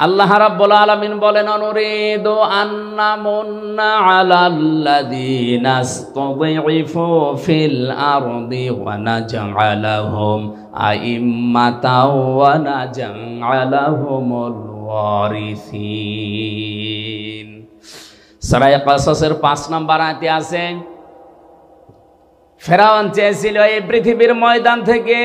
আল্লাহ রাব্বুল আলামিন বলেন, অনুরিদু আন্না মুন্না আলাল্লাযীনা ইসতাদঈফু ফিল আরদি ওয়া নাজআলাহুম আইম্মাতাও ওয়া নাজআলাহুমুল ওয়ারিসিন। সূরা কাসাসের 5 নম্বর আয়াতে আছে, ফেরাউন চেয়েছিল এই পৃথিবীর ময়দান থেকে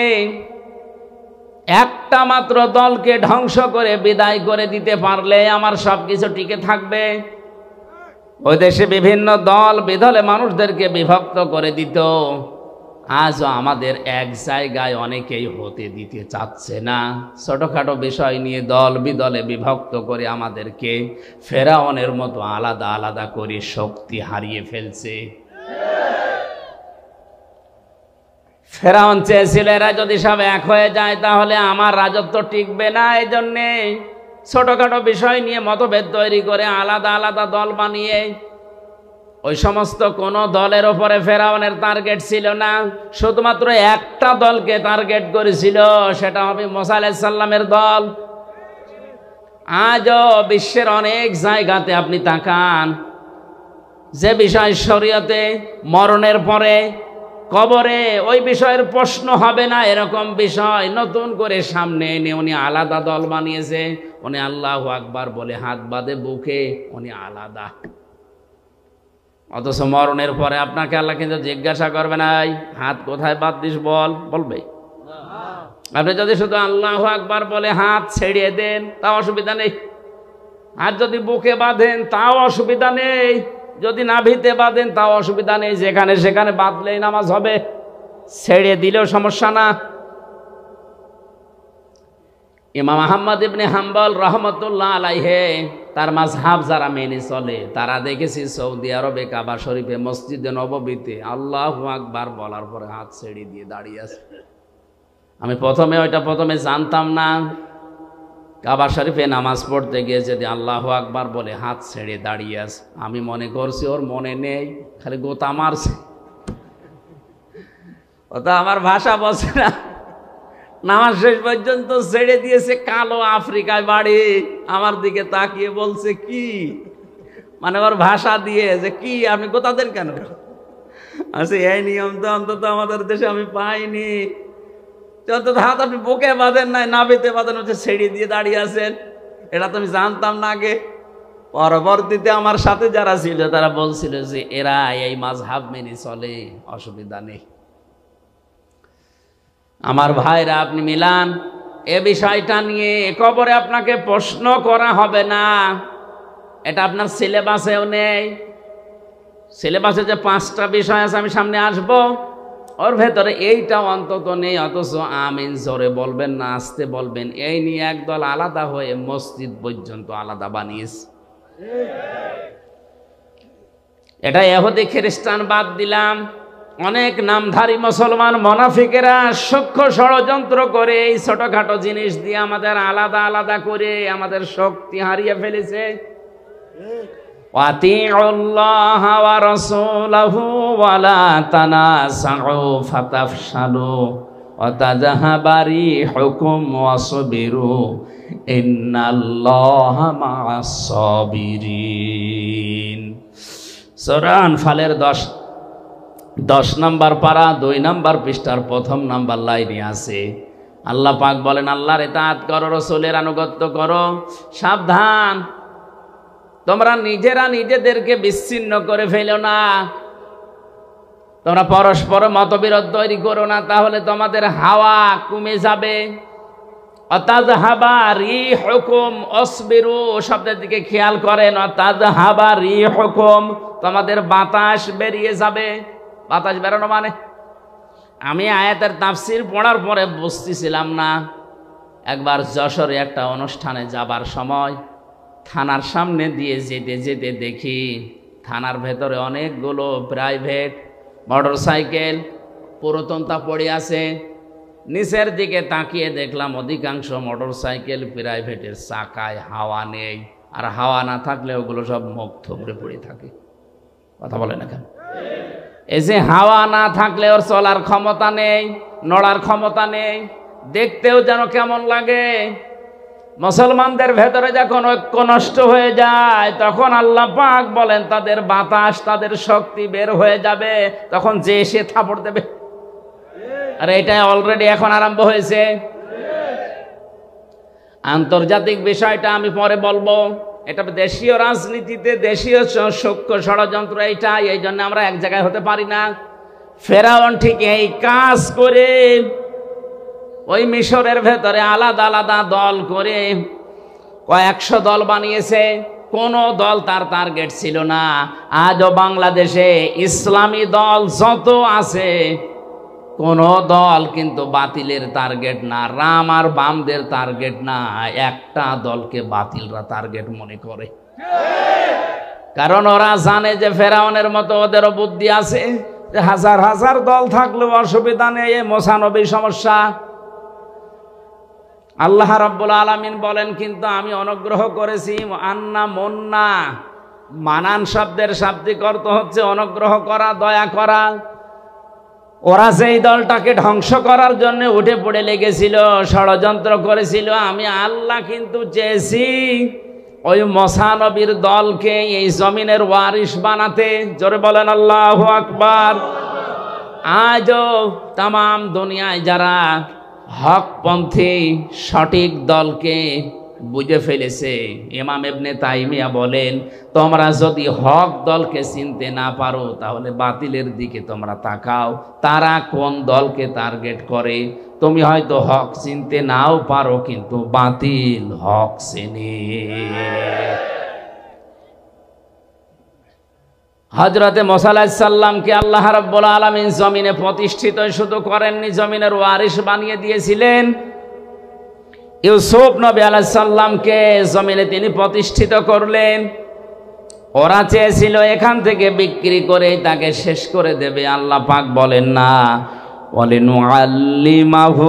একটা মাত্র দলকে ধ্বংস করে বিদায় করে দিতে পারলে আমার সবকিছু টিকে থাকবে। ওই দেশে বিভিন্ন দল বিদলে মানুষদেরকে বিভক্ত করে দিত। আজও আমাদের এক জায়গায় অনেকেই হতে দিতে চাচ্ছে না। ছোটখাটো বিষয় নিয়ে দল বিদলে বিভক্ত করে আমাদেরকে ফেরাউনের মতো আলাদা আলাদা করে শক্তি হারিয়ে ফেলছে। ফেরাউন চেয়েছিল এরা যদি সব এক হয়ে যায় তাহলে আমার রাজত্ব টিকবে না। এই জন্যে ছোটখাটো বিষয় নিয়ে মতভেদ তৈরি করে আলাদা আলাদা দল বানিয়ে, ওই সমস্ত কোন দলের ওপরে ফেরাউনের টার্গেট ছিল না, শুধুমাত্র একটা দলকে টার্গেট করেছিল, সেটা হবে মুসা আলাইহিস সালামের দল। আজও বিশ্বের অনেক জায়গাতে আপনি তাকান, যে বিষয় শরীয়তে মরণের পরে কবরে ওই বিষয়ের প্রশ্ন হবে না, এরকম বিষয় নতুন করে সামনে এনে উনি আলাদা দল বানিয়েছে। উনি আল্লাহু আকবার বলে হাত বাঁধে বুকে, উনি আলাদা। অথচ মরণের পরে আপনাকে আল্লাহ কিন্তু জিজ্ঞাসা করবে না, হাত কোথায় বাঁধতিস বল, বলবে? আপনি যদি শুধু আল্লাহু আকবার বলে হাত ছেড়িয়ে দেন তাও অসুবিধা নেই, আর যদি বুকে বাঁধেন তাও অসুবিধা নেই, যদি নাভিতে বাঁধেন তাও অসুবিধা নেই, যেখানে সেখানে বাঁধলেই নামাজ হবে, ছেড়ে দিলেও সমস্যা না। ইমাম আহমদ ইবনে হাম্বল রহমতুল্লাহ আলাইহে তার মাযহাব যারা মেনে চলে তারা দেখেছি সৌদি আরবে কাবা শরীফে মসজিদে নববীতে আল্লাহু আকবার বলার পরে হাত ছেড়ে দিয়ে দাঁড়িয়ে আছে। আমি প্রথমে জানতাম না, কাবা শরীফে নামাজ পড়তে গিয়ে যদি আল্লাহু আকবার বলে হাত ছেড়ে দাঁড়িয়ে আছে, আমি মনে করছি ওর মনে নেই, খালি গোতা মারছে, ওটা আমার ভাষা বলছে না। নামাজ শেষ পর্যন্ত ছেড়ে দিয়েছে, কালো আফ্রিকায় বাড়ি, আমার দিকে তাকিয়ে বলছে কি, মানে ওর ভাষা দিয়ে যে কি আপনি গোতা দেন কেন? আচ্ছা এই নিয়ম তো অন্তত আমাদের দেশে আমি পাইনি। অন্তত হাত আপনি বুকে বাঁধেন নাই, নাভিতে বাঁধেন, হচ্ছে ছেড়ে দিয়ে দাঁড়িয়ে আছেন, এটা তো আমি জানতাম না আগে। পরবর্তীতে আমার সাথে যারা ছিল তারা বলছিল যে এরা এই মাযহাব মেনে চলে, অসুবিধা নেই। আমার ভাইরা, আপনি মিলান এ বিষয়টা নিয়ে কবরে আপনাকে প্রশ্ন করা হবে না, এটা আপনার সিলেবাসেও নেই। সিলেবাসে যে 5টা বিষয় আছে আমি সামনে আসব, ওর ভেতরে এইটাও অন্তত নেই। অথচ আমিন জোরে বলবেন না আস্তে বলবেন, এই নিয়ে একদল আলাদা হয়ে মসজিদ পর্যন্ত আলাদা বানিয়েছে। এটা ইহুদি খ্রিস্টান বাদ দিলাম, অনেক নামধারী মুসলমান মুনাফিকেরা সূক্ষ্ম ষড়যন্ত্র করে এই ছোটখাটো জিনিস দিয়ে আমাদের আলাদা আলাদা করে আমাদের শক্তি হারিয়ে ফেলেছে। ওয়াতিউল্লাহ ওয়া রাসূলাহু ওয়া লা তানাসাউ ফাতাফশালু ওয়া তাযহাবা রিহুকুম ওয়াসবিরু ইন্নাল্লাহা মা'আস সাবিরিন। সূরা আনফালের 10 নম্বর পারা 2 নম্বর পৃষ্ঠার 1ম নম্বর লাইনে আছে, আল্লাহ পাক বলেন আল্লাহর ইতাআত করো, রাসূলের আনুগত্য করো, সাবধান তোমরা নিজেরা নিজেদেরকে বিচ্ছিন্ন করে ফেলো না, তোমরা পরস্পর মতবিরোধ তৈরি করো না, তাহলে তোমাদের হাওয়া কমে যাবে। অতাযহাবা রিহুকুম অসবিরু শব্দের দিকে খেয়াল করেন, অতাযহাবা রিহুকুম তোমাদের বাতাস বেরিয়ে যাবে। বাতাস বেরোনো মানে, আমি আয়াতের তাফসীর পড়ার পরে বুঝতেছিলাম না। একবার যশোরে একটা অনুষ্ঠানে যাবার সময় থানার সামনে দিয়ে যেতে যেতে দেখি থানার ভেতরে অনেকগুলো প্রাইভেট মোটরসাইকেল পুরাতনতা পড়ে আছে। নিচের দিকে তাকিয়ে দেখলাম অধিকাংশ মোটরসাইকেল প্রাইভেটের চাকায় হাওয়া নেই, আর হাওয়া না থাকলে ওগুলো সব মুখ থুবড়ে পড়ে থাকে। কথা বলে না কেন? এই যে হাওয়া না থাকলে ওর চলার ক্ষমতা নেই, নড়ার ক্ষমতা নেই, দেখতেও যেন কেমন লাগে। মুসলমানদের ভেতরে যখন ঐক্য নষ্ট হয়ে যায় তখন আল্লাহ পাক বলেন তাদের বাতাস, তাদের শক্তি বের হয়ে যাবে, তখন যে সে থাপড় দেবে। আর এটা অলরেডি এখন আরম্ভ হয়েছে। আন্তর্জাতিক বিষয়টা আমি পরে বলবো, এটা দেশীয় রাজনীতিতে দেশীয় সূক্ষ্ম ষড়যন্ত্র এইটা, এই জন্য আমরা এক জায়গায় হতে পারি না। ফেরাউন ঠিক এই কাজ করে ওই মিশরের ভেতরে আলাদা আলাদা দল করে কয়েকশো দল বানিয়েছে, কোনো দল তার টার্গেট ছিল না। আজও বাংলাদেশে ইসলামী দল যত আছে কোনো দল কিন্তু বাতিলের টার্গেট না, রাম আর বামদের টার্গেট না, একটা দলকে বাতিলরা টার্গেট মনে করে। কারণ ওরা জানে যে ফেরাউনের মতো ওদেরও বুদ্ধি আছে, যে হাজার হাজার দল থাকলেও অসুবিধা নেই, ৯৫ সমস্যা। আল্লাহ রাব্বুল আলামিন বলেন কিন্তু আমি অনুগ্রহ করেছি, আন্না মন্না, মানান শব্দের শাব্দিক অর্থ হচ্ছে অনুগ্রহ করা, দয়া করা। ওরা যেই দলটাকে ধ্বংস করার জন্য উঠে পড়ে লেগেছিল, ষড়যন্ত্র করেছিল, আমি আল্লাহ কিন্তু চেয়েছি ওই মুসা নবীর দলকে এই জমিনের ওয়ারিস বানাতে। জোরে বলেন আল্লাহু আকবার। আজও তামাম দুনিয়ায় যারা হকপন্থী সঠিক দলকে বুঝে ফেলেছে, ইমাম ইবনে তাইমিয়া বলেন তোমরা যদি হক দলকে চিনতে না পারো তাহলে বাতিলের দিকে তোমরা তাকাও, তারা কোন দলকে টার্গেট করে। তুমি হয়তো হক চিনতে নাও পারো কিন্তু বাতিল হক চেনে। হযরতে মুসা আলাইহিস সালামকে আল্লাহ রাব্বুল আলামিন জমিনে প্রতিষ্ঠিত শুধু করেননি, জমিনের ওয়ারিস বানিয়ে দিয়েছিলেন। ইউসুফ নবী আলাইহিস সালামকে জমিনে তিনি প্রতিষ্ঠিত করলেন। ওরা চেয়েছিল এখান থেকে বিক্রি করে তাকে শেষ করে দেবে, আল্লাহ পাক বলেন না, ওয়ালিনুআল্লিমাহু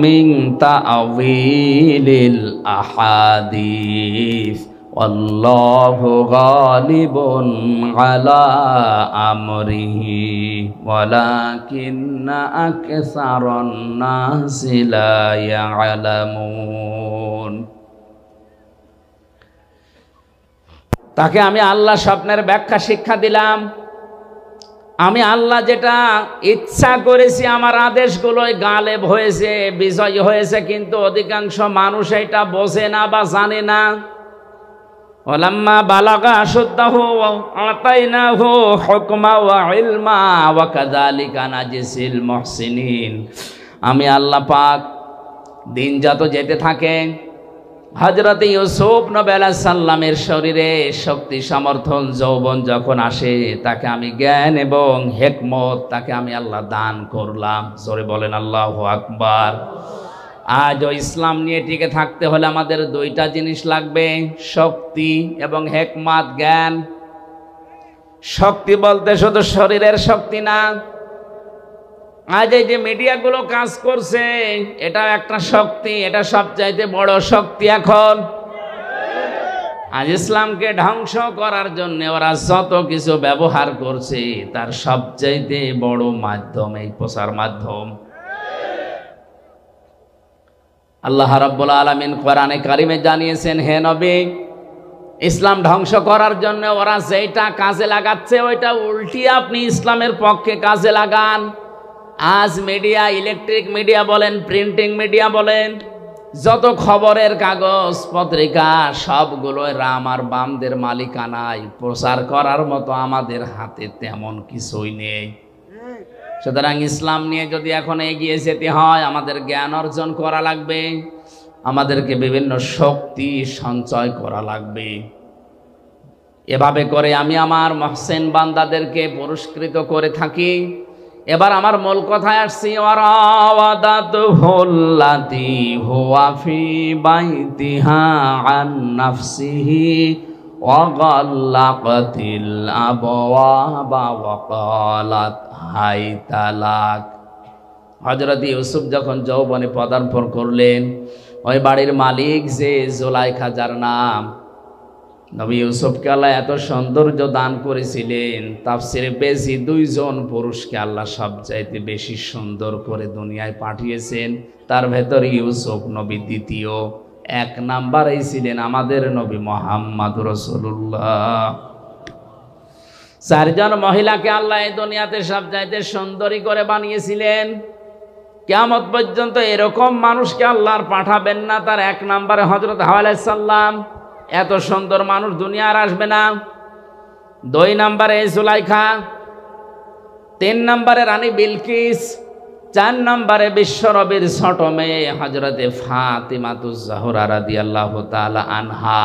মিন তা'ওয়িলিল আহাদিস আল্লাহু গালিবুন আলা আমরিহি ওয়ালাকিন্না আকসারান নাসি লা ইয়ালামুন। তাকে আমি আল্লাহ স্বপ্নের ব্যাখ্যা শিক্ষা দিলাম। আমি আল্লাহ যেটা ইচ্ছা করেছি আমার আদেশগুলোই গালেব হয়েছে, বিজয় হয়েছে, কিন্তু অধিকাংশ মানুষ এটা বোঝে না বা জানে না। ওয়ালাম্মা বালাগা আশুদ্দাহু আতাইনাহু হুকমা ওয়া ইলমা ওয়া কাযালিকা নাজিসিল মুহসিনিন। আমি আল্লাহ পাক দিন যত যেতে থাকে, হযরত ইউসুফ নবী আলাইহিস সালামের শরীরে শক্তি সমর্থন যৌবন যখন আসে, তাকে আমি জ্ঞান এবং হিকমত তাকে আমি আল্লাহ দান করলাম। জোরে বলেন আল্লাহু আকবার। আজও ইসলাম নিয়ে টিকে থাকতে হলে আমাদের দুইটা জিনিস লাগবে, শক্তি এবং হিকমত, জ্ঞান। শক্তি বলতে শুধু শরীরের শক্তি না, আজ এই যে মিডিয়াগুলো কাজ করছে এটা একটা শক্তি, এটা সবচাইতে বড় শক্তি। এখন আজ ইসলামকে ধ্বংস করার জন্য ওরা যত কিছু ব্যবহার করছে তার সবচাইতে বড় মাধ্যম এই প্রচার মাধ্যম। আল্লাহ রাব্বুল আলামিন কোরআনে কারিমে জানিয়েছেন, হে নবী, ইসলাম ধ্বংস করার জন্য ওরা যেটা কাজে লাগাচ্ছে ওইটা উল্টি আপনি ইসলামের পক্ষে কাজে লাগান। আজ মিডিয়া, ইলেকট্রিক মিডিয়া বলেন, প্রিন্টিং মিডিয়া বলেন, যত খবরের কাগজ পত্রিকা সবগুলো রাম আর বামদের মালিকানায়। প্রচার করার মতো আমাদের হাতে তেমন কিছুই নেই। সুতরাং ইসলাম নিয়ে যদি এখন এগিয়ে যেতে হয় আমাদের জ্ঞান অর্জন করা লাগবে, আমাদেরকে বিভিন্ন শক্তি সঞ্চয় করা লাগবে। এভাবে করে আমি আমার মুহসিন বান্দাদেরকে পুরস্কৃত করে থাকি। এবার আমার মূল কথায় আসছি, ওয়ারাওয়াদাতুহুল্লাতী হুয়া ফি বাইতিহা আন নাফসিহি ওয়া গাল্লাকাতিল আবওয়াবা ওয়া ক্বালাত হাইতা লাক। হযরত ইউসুফ যখন যৌবনে পদার্পণ করলেন, ওই বাড়ির মালিক যে জুলাইখা, যার নাম, নবী ইউসুফকে আল্লাহ এত সৌন্দর্য দান করেছিলেন, তাফসিরে পেয়েছি দুইজন পুরুষকে আল্লাহ সবচাইতে বেশি সুন্দর করে দুনিয়ায় পাঠিয়েছেন, তার ভেতর ইউসুফ নবী দ্বিতীয়। এক নাম্বারেই ছিলেন আমাদের নবী মুহাম্মদ রাসূলুল্লাহ। চারজন মহিলাকে আল্লাহ এই দুনিয়াতে সবচাইতে সুন্দরী করে বানিয়েছিলেন। কিয়ামত পর্যন্ত এরকম মানুষকে আল্লাহ আর পাঠাবেন না। তার এক নম্বরে হযরত হাওয়া আলাইহিস সালাম, এত সুন্দর মানুষ দুনিয়া আর আসবে না। 2 নম্বরে জুলাইখা, 3 নম্বরে রানী বিলকিস, 4 নম্বরে বিশ্বনবীর ছোট মেয়ে হযরতে ফাতিমাতুজ জাহরা রাদিয়াল্লাহু তাআলা আনহা।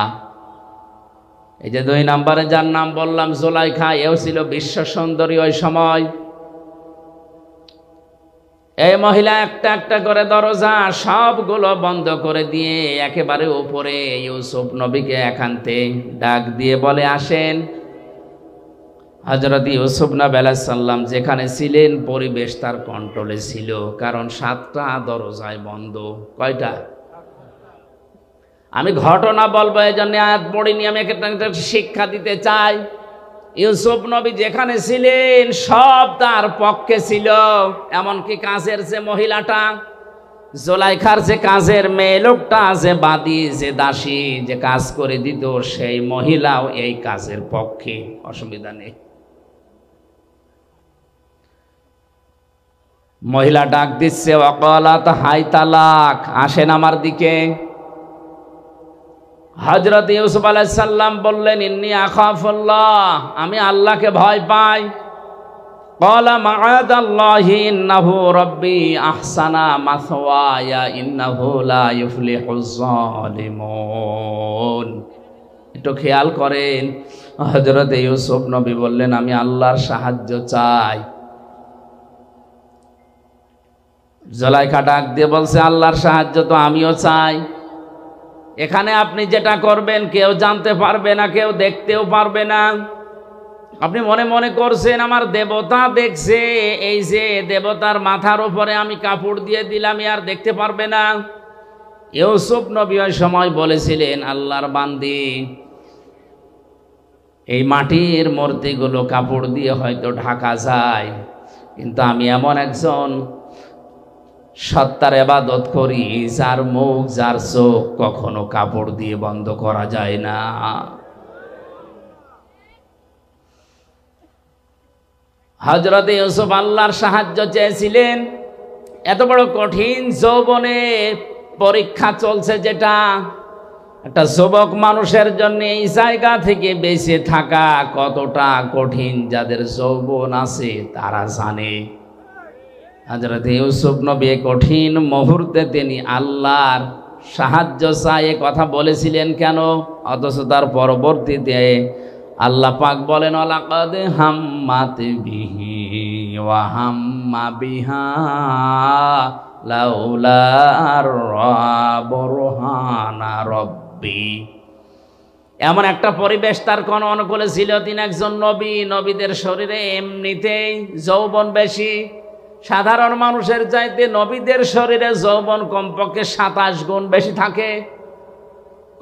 এই যে 2 নম্বরে যার নাম বললাম জুলাইখা, এও ছিল বিশ্ব সুন্দরী ওই সময়। এই মহিলা একটা একটা করে দরজা সবগুলো বন্ধ করে দিয়ে একেবারে উপরে ইউসুফ নবীকে একান্তে ডাক দিয়ে বলে, আসেন। হযরত ইউসুফ নবী আলাইহিস সালাম যেখানে ছিলেন পরিবেশ তার কন্ট্রোলে ছিল, কারণ 7টা দরজায় বন্ধ। কয়টা? আমি ঘটনা বলবো, এই জন্য আয়াত পড়িনি, আমি একটা শিক্ষা দিতে চাই। ইউসুফ নবী যেখানে ছিলেন সব তার পক্ষে ছিল, এমনকি কাজের যে মহিলাটা, জুলাইখার যে কাজের মেয়ে লোকটা, যে বাদী, যে দাসী, যে কাজ করে দিত, সেই মহিলাও এই কাজের পক্ষে, অসুবিধা নেই। মহিলা ডাক দিচ্ছে, ওয়াকালাত হাই তালাক, আসেন আমার দিকে। হযরত ইউসুফ আলাইহিস সালাম বললেন, ইন্নী আখাফুল্লাহ, আমি আল্লাহকে ভয় পাই। ক্বালা মাআদাল্লাহি ইন্নাহু রাব্বি আহসানা মাসওয়ায়া ইন্নাহু লা ইফলিহুজ জালিমুন। একটু খেয়াল করেন, হযরত ইউসুফ নবী বললেন, আমি আল্লাহর সাহায্য চাই। জুলাইখা ডাক দিয়ে বলছে, আল্লাহর সাহায্য তো আমিও চাই। এখানে আপনি যেটা করবেন কেউ জানতে পারবে না, কেউ দেখতেও পারবে না। আপনি মনে মনে করছেন আমার দেবতা দেখছে, এই যে দেবতার মাথার উপরে আমি কাপড় দিয়ে দিলাম, আর দেখতে পারবে না। ইউসুফ নবী ওই সময় বলেছিলেন, আল্লাহর বান্দি, এই মাটির মূর্তিগুলো কাপড় দিয়ে হয়তো ঢাকা যায়, কিন্তু আমি এমন একজন সত্তার ইবাদত করি যার মুখ, যার চোখ কখনো কাপড় দিয়ে বন্ধ করা যায় না। হযরত ইউসুফ আল্লাহর সাহায্য চেয়েছিলেন। এত বড় কঠিন যৌবনে পরীক্ষা চলছে, যেটা একটা যুবক মানুষের জন্য এই জায়গা থেকে বেঁচে থাকা কতটা কঠিন, যাদের যৌবন আছে তারা জানে। হযরত ইউসুফ নবী কঠিন মুহূর্তে তিনি আল্লাহর সাহায্য চাই কথা বলেছিলেন কেন? অথচ তার পরবর্তীতে আল্লাহ পাক বলেন, লাকাদ হাম্মাত বিহি ওয়া হাম্মা বিহা লাউলা বুরহানা রাব্বি। এমন একটা পরিবেশ তার কোন অনুকূলে ছিল। তিনি একজন নবী, নবীদের শরীরে এমনিতেই যৌবন বেশি। সাধারণ মানুষের চাইতে নবীদের শরীরে যৌবন কমপক্ষে 27 গুণ বেশি থাকে।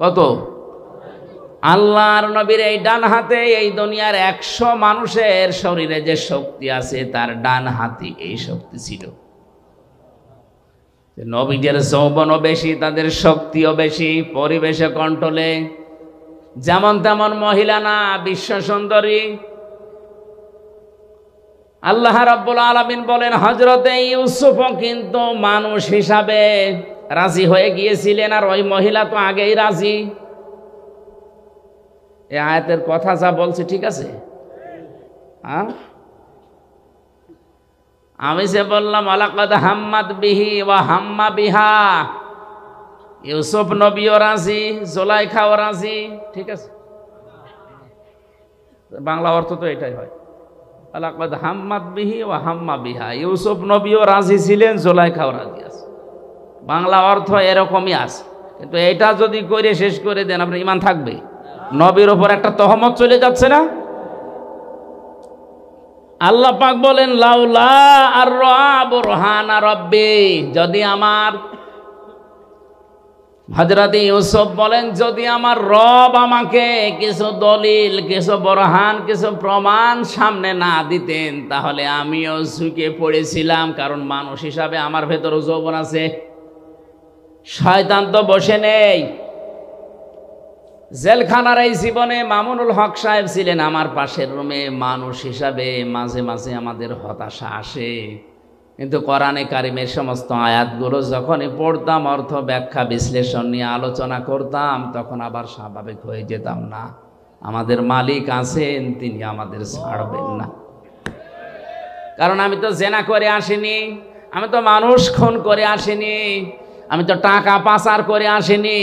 কত? আল্লাহর নবীর এই ডান হাতে এই দুনিয়ার 100 মানুষের শরীরে যে শক্তি আছে, তার ডান হাতে এই শক্তি ছিল। নবীদের যৌবনও বেশি, তাদের শক্তিও বেশি, পরিবেশে কন্ট্রোলে। যেমন তেমন মহিলা না, বিশ্ব সুন্দরী। আল্লাহ রাব্বুল আলামিন বলেন, হযরতে ইউসুফ কিন্তু মানুষ হিসাবে রাজি হয়ে গিয়েছিলেন, আর ওই মহিলা তো আগেই রাজি। এই আয়াতের কথা যা বলছে ঠিক আছে? হ্যাঁ, আমি যে বললাম লাকাদ হাম্মাত বিহি ওয়া হাম্মা বিহা, ইউসুফ নবীও রাজি, জুলাইখাও রাজি, ঠিক আছে? বাংলা অর্থ তো এটাই হয়, লাকাদ হাম্মাত বিহি ওয়া হাম্মা বিহা। ইউসুফ নবীও রাজি ছিলেন, জুলাইখাও রাজি আছে। বাংলা অর্থ এরকমই আছে, কিন্তু এটা যদি করে শেষ করে দেন আপনার ঈমান থাকবে? নবীর উপর একটা তহমত চলে যাচ্ছে না? আল্লাহ পাক বলেন, লাউলা বুরহানা রাব্বি, যদি আমার, হযরত ইউসুফ বলেন, যদি আমার রব আমাকে কিছু দলিল, কিছু বুরহান, কিছু প্রমাণ সামনে না দিতেন, তাহলে আমিও ঝুঁকে পড়েছিলাম। কারণ মানুষ হিসাবে আমার ভেতরও যৌবন আছে। শয়তান তো বসে নেই। জেলখানার এই জীবনে মামুনুল হক সাহেব ছিলেন আমার পাশের রুমে। মানুষ হিসাবে মাঝে মাঝে আমাদের হতাশা আসে, কিন্তু কোরআনে কারিমের সমস্ত আয়াতগুলো যখনই পড়তাম, অর্থ ব্যাখ্যা বিশ্লেষণ নিয়ে আলোচনা করতাম, তখন আবার স্বাভাবিক হয়ে যেতাম না। আমাদের মালিক আছেন, তিনি আমাদের ছাড়বেন না। কারণ আমি তো জেনা করে আসিনি, আমি তো মানুষ খুন করে আসিনি, আমি তো টাকা পাচার করে আসিনি।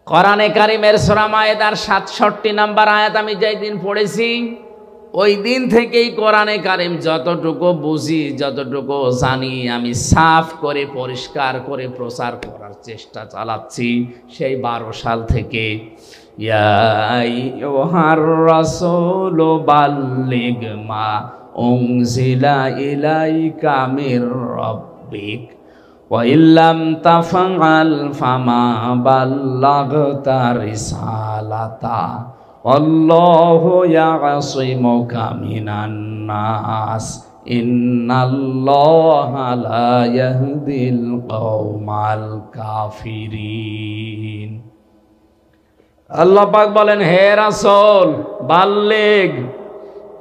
কোরআনে কারিমের সূরা মায়েদার 67 নম্বর আয়াত আমি যেই দিন পড়েছি, ওই দিন থেকেই কোরআনে কারিম যতটুকু বুঝি, যতটুকু জানি, আমি সাফ করে পরিষ্কার করে প্রচার করার চেষ্টা চালাচ্ছি সেই 12 সাল থেকে। ইয়া আইয়ুহার রাসূলু বাল্লিগ মা উনজিলা ইলাইকা মির রাব্বিক ওয়া ইল্লাম তাফআল ফামা বাল্লাগতা রিসালাতা আল্লাহু ইয়াসিমুকা মিনান নাস ইন্নাল্লাহা লা ইয়াহদিল কওমাল কাফিরিন। আল্লাহ পাক বলেন, হে রাসূল বাল্লিগ,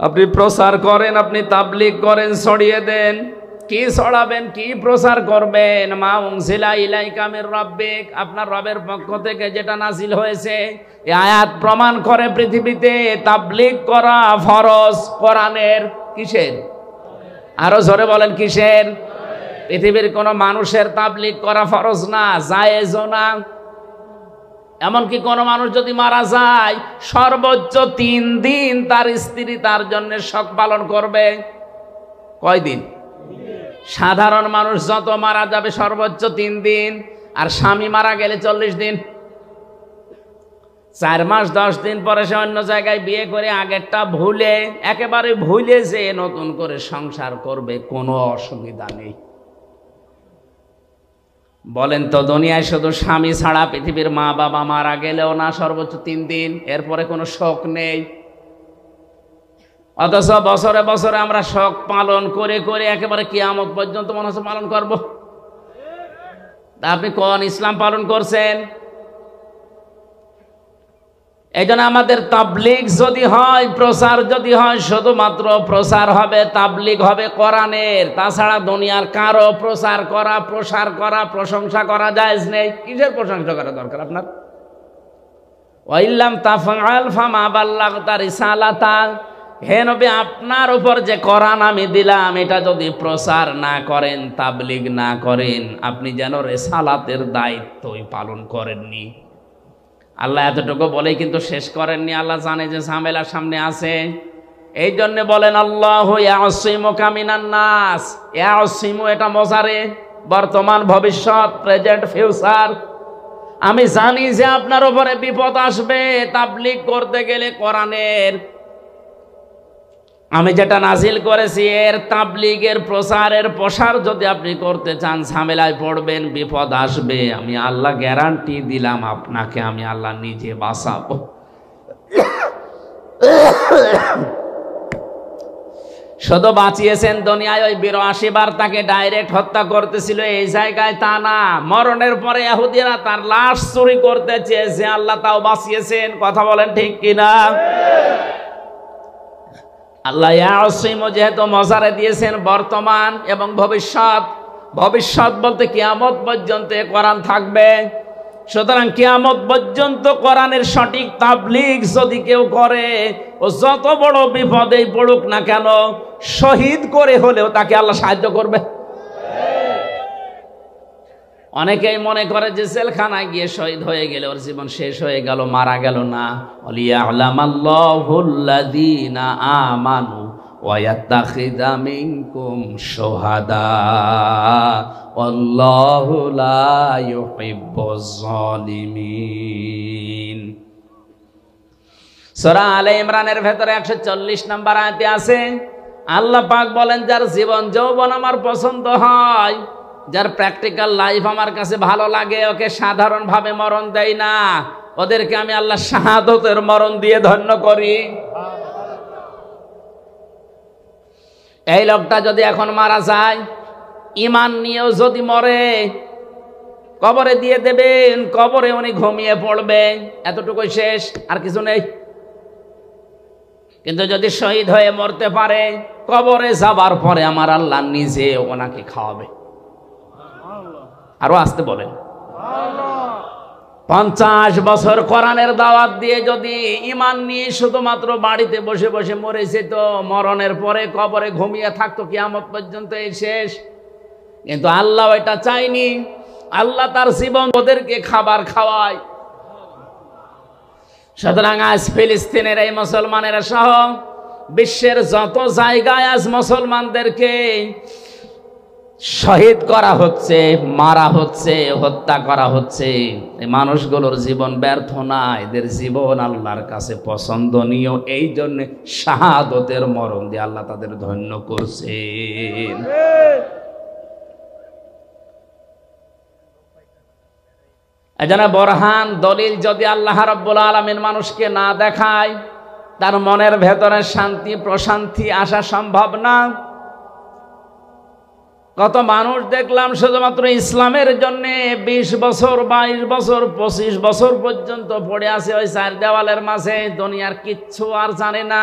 আপনি প্রচার করেন, আপনি তাবলীগ করেন, ছড়িয়ে দেন। কি ছড়াবেন, কি প্রচার করবেন? মা উনজিলা ইলাইকা মির রাব্বিক, আপনার রবের পক্ষ থেকে যেটা নাজিল হয়েছে। এই আয়াত প্রমাণ করে পৃথিবীতে তাবলীগ করা ফরজ কোরআনের। কিসের? আরো জোরে বলেন, কিসের? পৃথিবীর কোন মানুষের তাবলীগ করা ফরজ না, জায়েজও না। এমনকি কোন মানুষ যদি মারা যায়, সর্বোচ্চ 3 দিন তার স্ত্রী তার জন্য শোক পালন করবে। কয় দিন? সাধারণ মানুষ যত মারা যাবে সর্বোচ্চ 3 দিন, আর স্বামী মারা গেলে 40 দিন। 4 মাস 10 দিন পরে সে অন্য জায়গায় বিয়ে করে আগেরটা ভুলে, একেবারে ভুলে যে নতুন করে সংসার করবে, কোনো অসুবিধা নেই। বলেন তো, দুনিয়ায় শুধু স্বামী ছাড়া পৃথিবীর মা বাবা মারা গেলেও না সর্বোচ্চ 3 দিন, এরপরে কোনো শোক নেই। অথচ বছরে বছরে আমরা শোক পালন করে করে একেবারে কিয়ামত পর্যন্ত মনে হচ্ছে পালন করব। তা আপনি কোন ইসলাম পালন করছেন? এই জন্য আমাদের তাবলীগ যদি হয়, প্রচার যদি হয়, শুধুমাত্র প্রচার হবে, তাবলীগ হবে কোরআনের। তাছাড়া দুনিয়ার কারো প্রচার করা, প্রসার করা, প্রশংসা করা জায়েজ নেই। কিসের প্রশংসা করা দরকার আপনার? ওয়া ইল্লাম তাফআল ফামা বাল্লাগতা রিসালাতা, হে নবী, আপনার উপর যে কোরআন আমি দিলাম, এটা যদি প্রচার না করেন, তাবলীগ না করেন, আপনি যেন রিসালাতের দায়িত্বই পালন করেননি। আল্লাহ এতটুকু বলেই কিন্তু শেষ করেননি। আল্লাহ জানে যে ঝামেলা সামনে আছে, এই জন্য বলেন আল্লাহু ইয়াসিমুকা মিনান নাস। ইয়াসিমু এটা মজারে, বর্তমান, ভবিষ্যৎ, প্রেজেন্ট, ফিউচার। আমি জানি যে আপনার উপরে বিপদ আসবে তাবলীগ করতে গেলে কোরআনের। আমি যেটা নাজিল করেছি এর তাবলীগের, প্রচারের, প্রসার যদি আপনি করতে চান, ঝামেলায় পড়বেন, বিপদ আসবে। আমি আল্লাহ গ্যারান্টি দিলাম, আপনাকে আমি আল্লাহ নিজে বাঁচাবো। শুধু বাঁচিয়েছেন দুনিয়ায়, ওই 82 বার তাকে ডাইরেক্ট হত্যা করতেছিল, এই জায়গায় তা না। মরণের পরে ইহুদিরা তার লাশ চুরি করতে চেয়েছে, আল্লাহ তাও বাঁচিয়েছেন। কথা বলেন ঠিক কিনা? আল্লাহ ইয়াসিমু যেহেতু মজারে দিয়েছেন বর্তমান এবং ভবিষ্যৎ, ভবিষ্যৎ বলতে কিয়ামত পর্যন্ত কোরআন থাকবে। সুতরাং কিয়ামত পর্যন্ত কোরআনের সঠিক তাবলীগ যদি কেউ করে, ও যত বড় বিপদেই পড়ুক না কেন, শহীদ করে হলেও তাকে আল্লাহ সাহায্য করবে। অনেকেই মনে করে যে জেলখানায় গিয়ে শহীদ হয়ে গেলে ওর জীবন শেষ হয়ে গেল, মারা গেল না। ওয়ালিয়ালামাল্লাহুল্লাযীনা আমানু ওয়া ইয়াত্তাখিযা মিনকুম শুহাদা ওয়াল্লাহু লা ইউহিব্বুজ জালিমিন। সূরা আলে ইমরানের ভেতরে 140 নম্বর আয়াতে আছে, আল্লাহ পাক বলেন, যার জীবন যৌবন আমার পছন্দ হয়, যার প্র্যাকটিক্যাল লাইফ আমার কাছে ভালো লাগে, ওকে সাধারণভাবে মরণ দেয় না, ওদেরকে আমি আল্লাহ শাহাদতের মরণ দিয়ে ধন্য করি। এই লোকটা যদি এখন মারা যায়, ইমান নিয়েও যদি মরে কবরে দিয়ে দেবেন, কবরে উনি ঘুমিয়ে পড়বে, এতটুকুই শেষ, আর কিছু নেই। কিন্তু যদি শহীদ হয়ে মরতে পারে, কবরে যাবার পরে আমার আল্লাহ নিজে ওনাকে খাওয়াবে। আরো আসতে বলেন। 50 বছর কোরআনের দাওয়াত দিয়ে যদি ইমান নিয়ে শুধুমাত্র বাড়িতে বসে বসে মরেছে, তো মরণের পরে কবরে ঘুমিয়ে থাকতো কিয়ামত পর্যন্ত, এই শেষ। কিন্তু আল্লাহ এটা চাইনি, আল্লাহ তার জীবন ওদেরকে খাবার খাওয়ায়। সুতরাং আজ ফিলিস্তিনের এই মুসলমানেরা সহ বিশ্বের যত জায়গায় আজ মুসলমানদেরকে শহীদ করা হচ্ছে, মারা হচ্ছে, হত্যা করা হচ্ছে, এই মানুষগুলোর জীবন ব্যর্থ না, এদের জীবন আল্লাহর কাছে পছন্দনীয়। এই জন্য শাহাদতের মরণ দিয়ে আল্লাহ তাদের ধন্য করছেন। এজন্য বরহান দলিল যদি আল্লাহ রাব্বুল আলামিন মানুষকে না দেখায়, তার মনের ভেতরে শান্তি প্রশান্তি আসা সম্ভব না। কত মানুষ দেখলাম শুধুমাত্র ইসলামের জন্য 20 বছর 22 বছর 25 বছর পর্যন্ত পড়ে আছে ওই চার দেওয়ালের মাঝে, দুনিয়ার কিচ্ছু আর জানে না।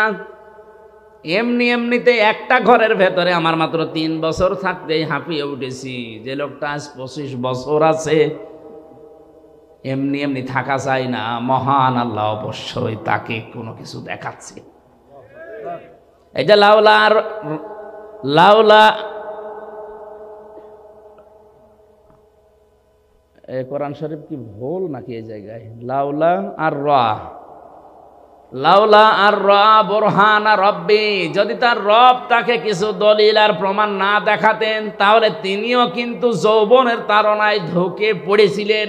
এমনিতে একটা ঘরের ভেতরে আমার মাত্র 3 বছর থাকতেই হাঁপিয়ে উঠেছি। যে লোকটা আজ 25 বছর আছে, এমনি থাকা যায় না, মহান আল্লাহ অবশ্যই তাকে কোনো কিছু দেখাচ্ছে। এই যে লাউলা কোরআন শরীফ কি ভুল নাকি এই জায়গায়? লাউলা আর রা বুরহানা রব্বি, যদি তার রব তাকে কিছু দলিল আর প্রমাণ না দেখাতেন, তাহলে তিনিও কিন্তু যৌবনের তাড়নায় ঢুকে পড়েছিলেন।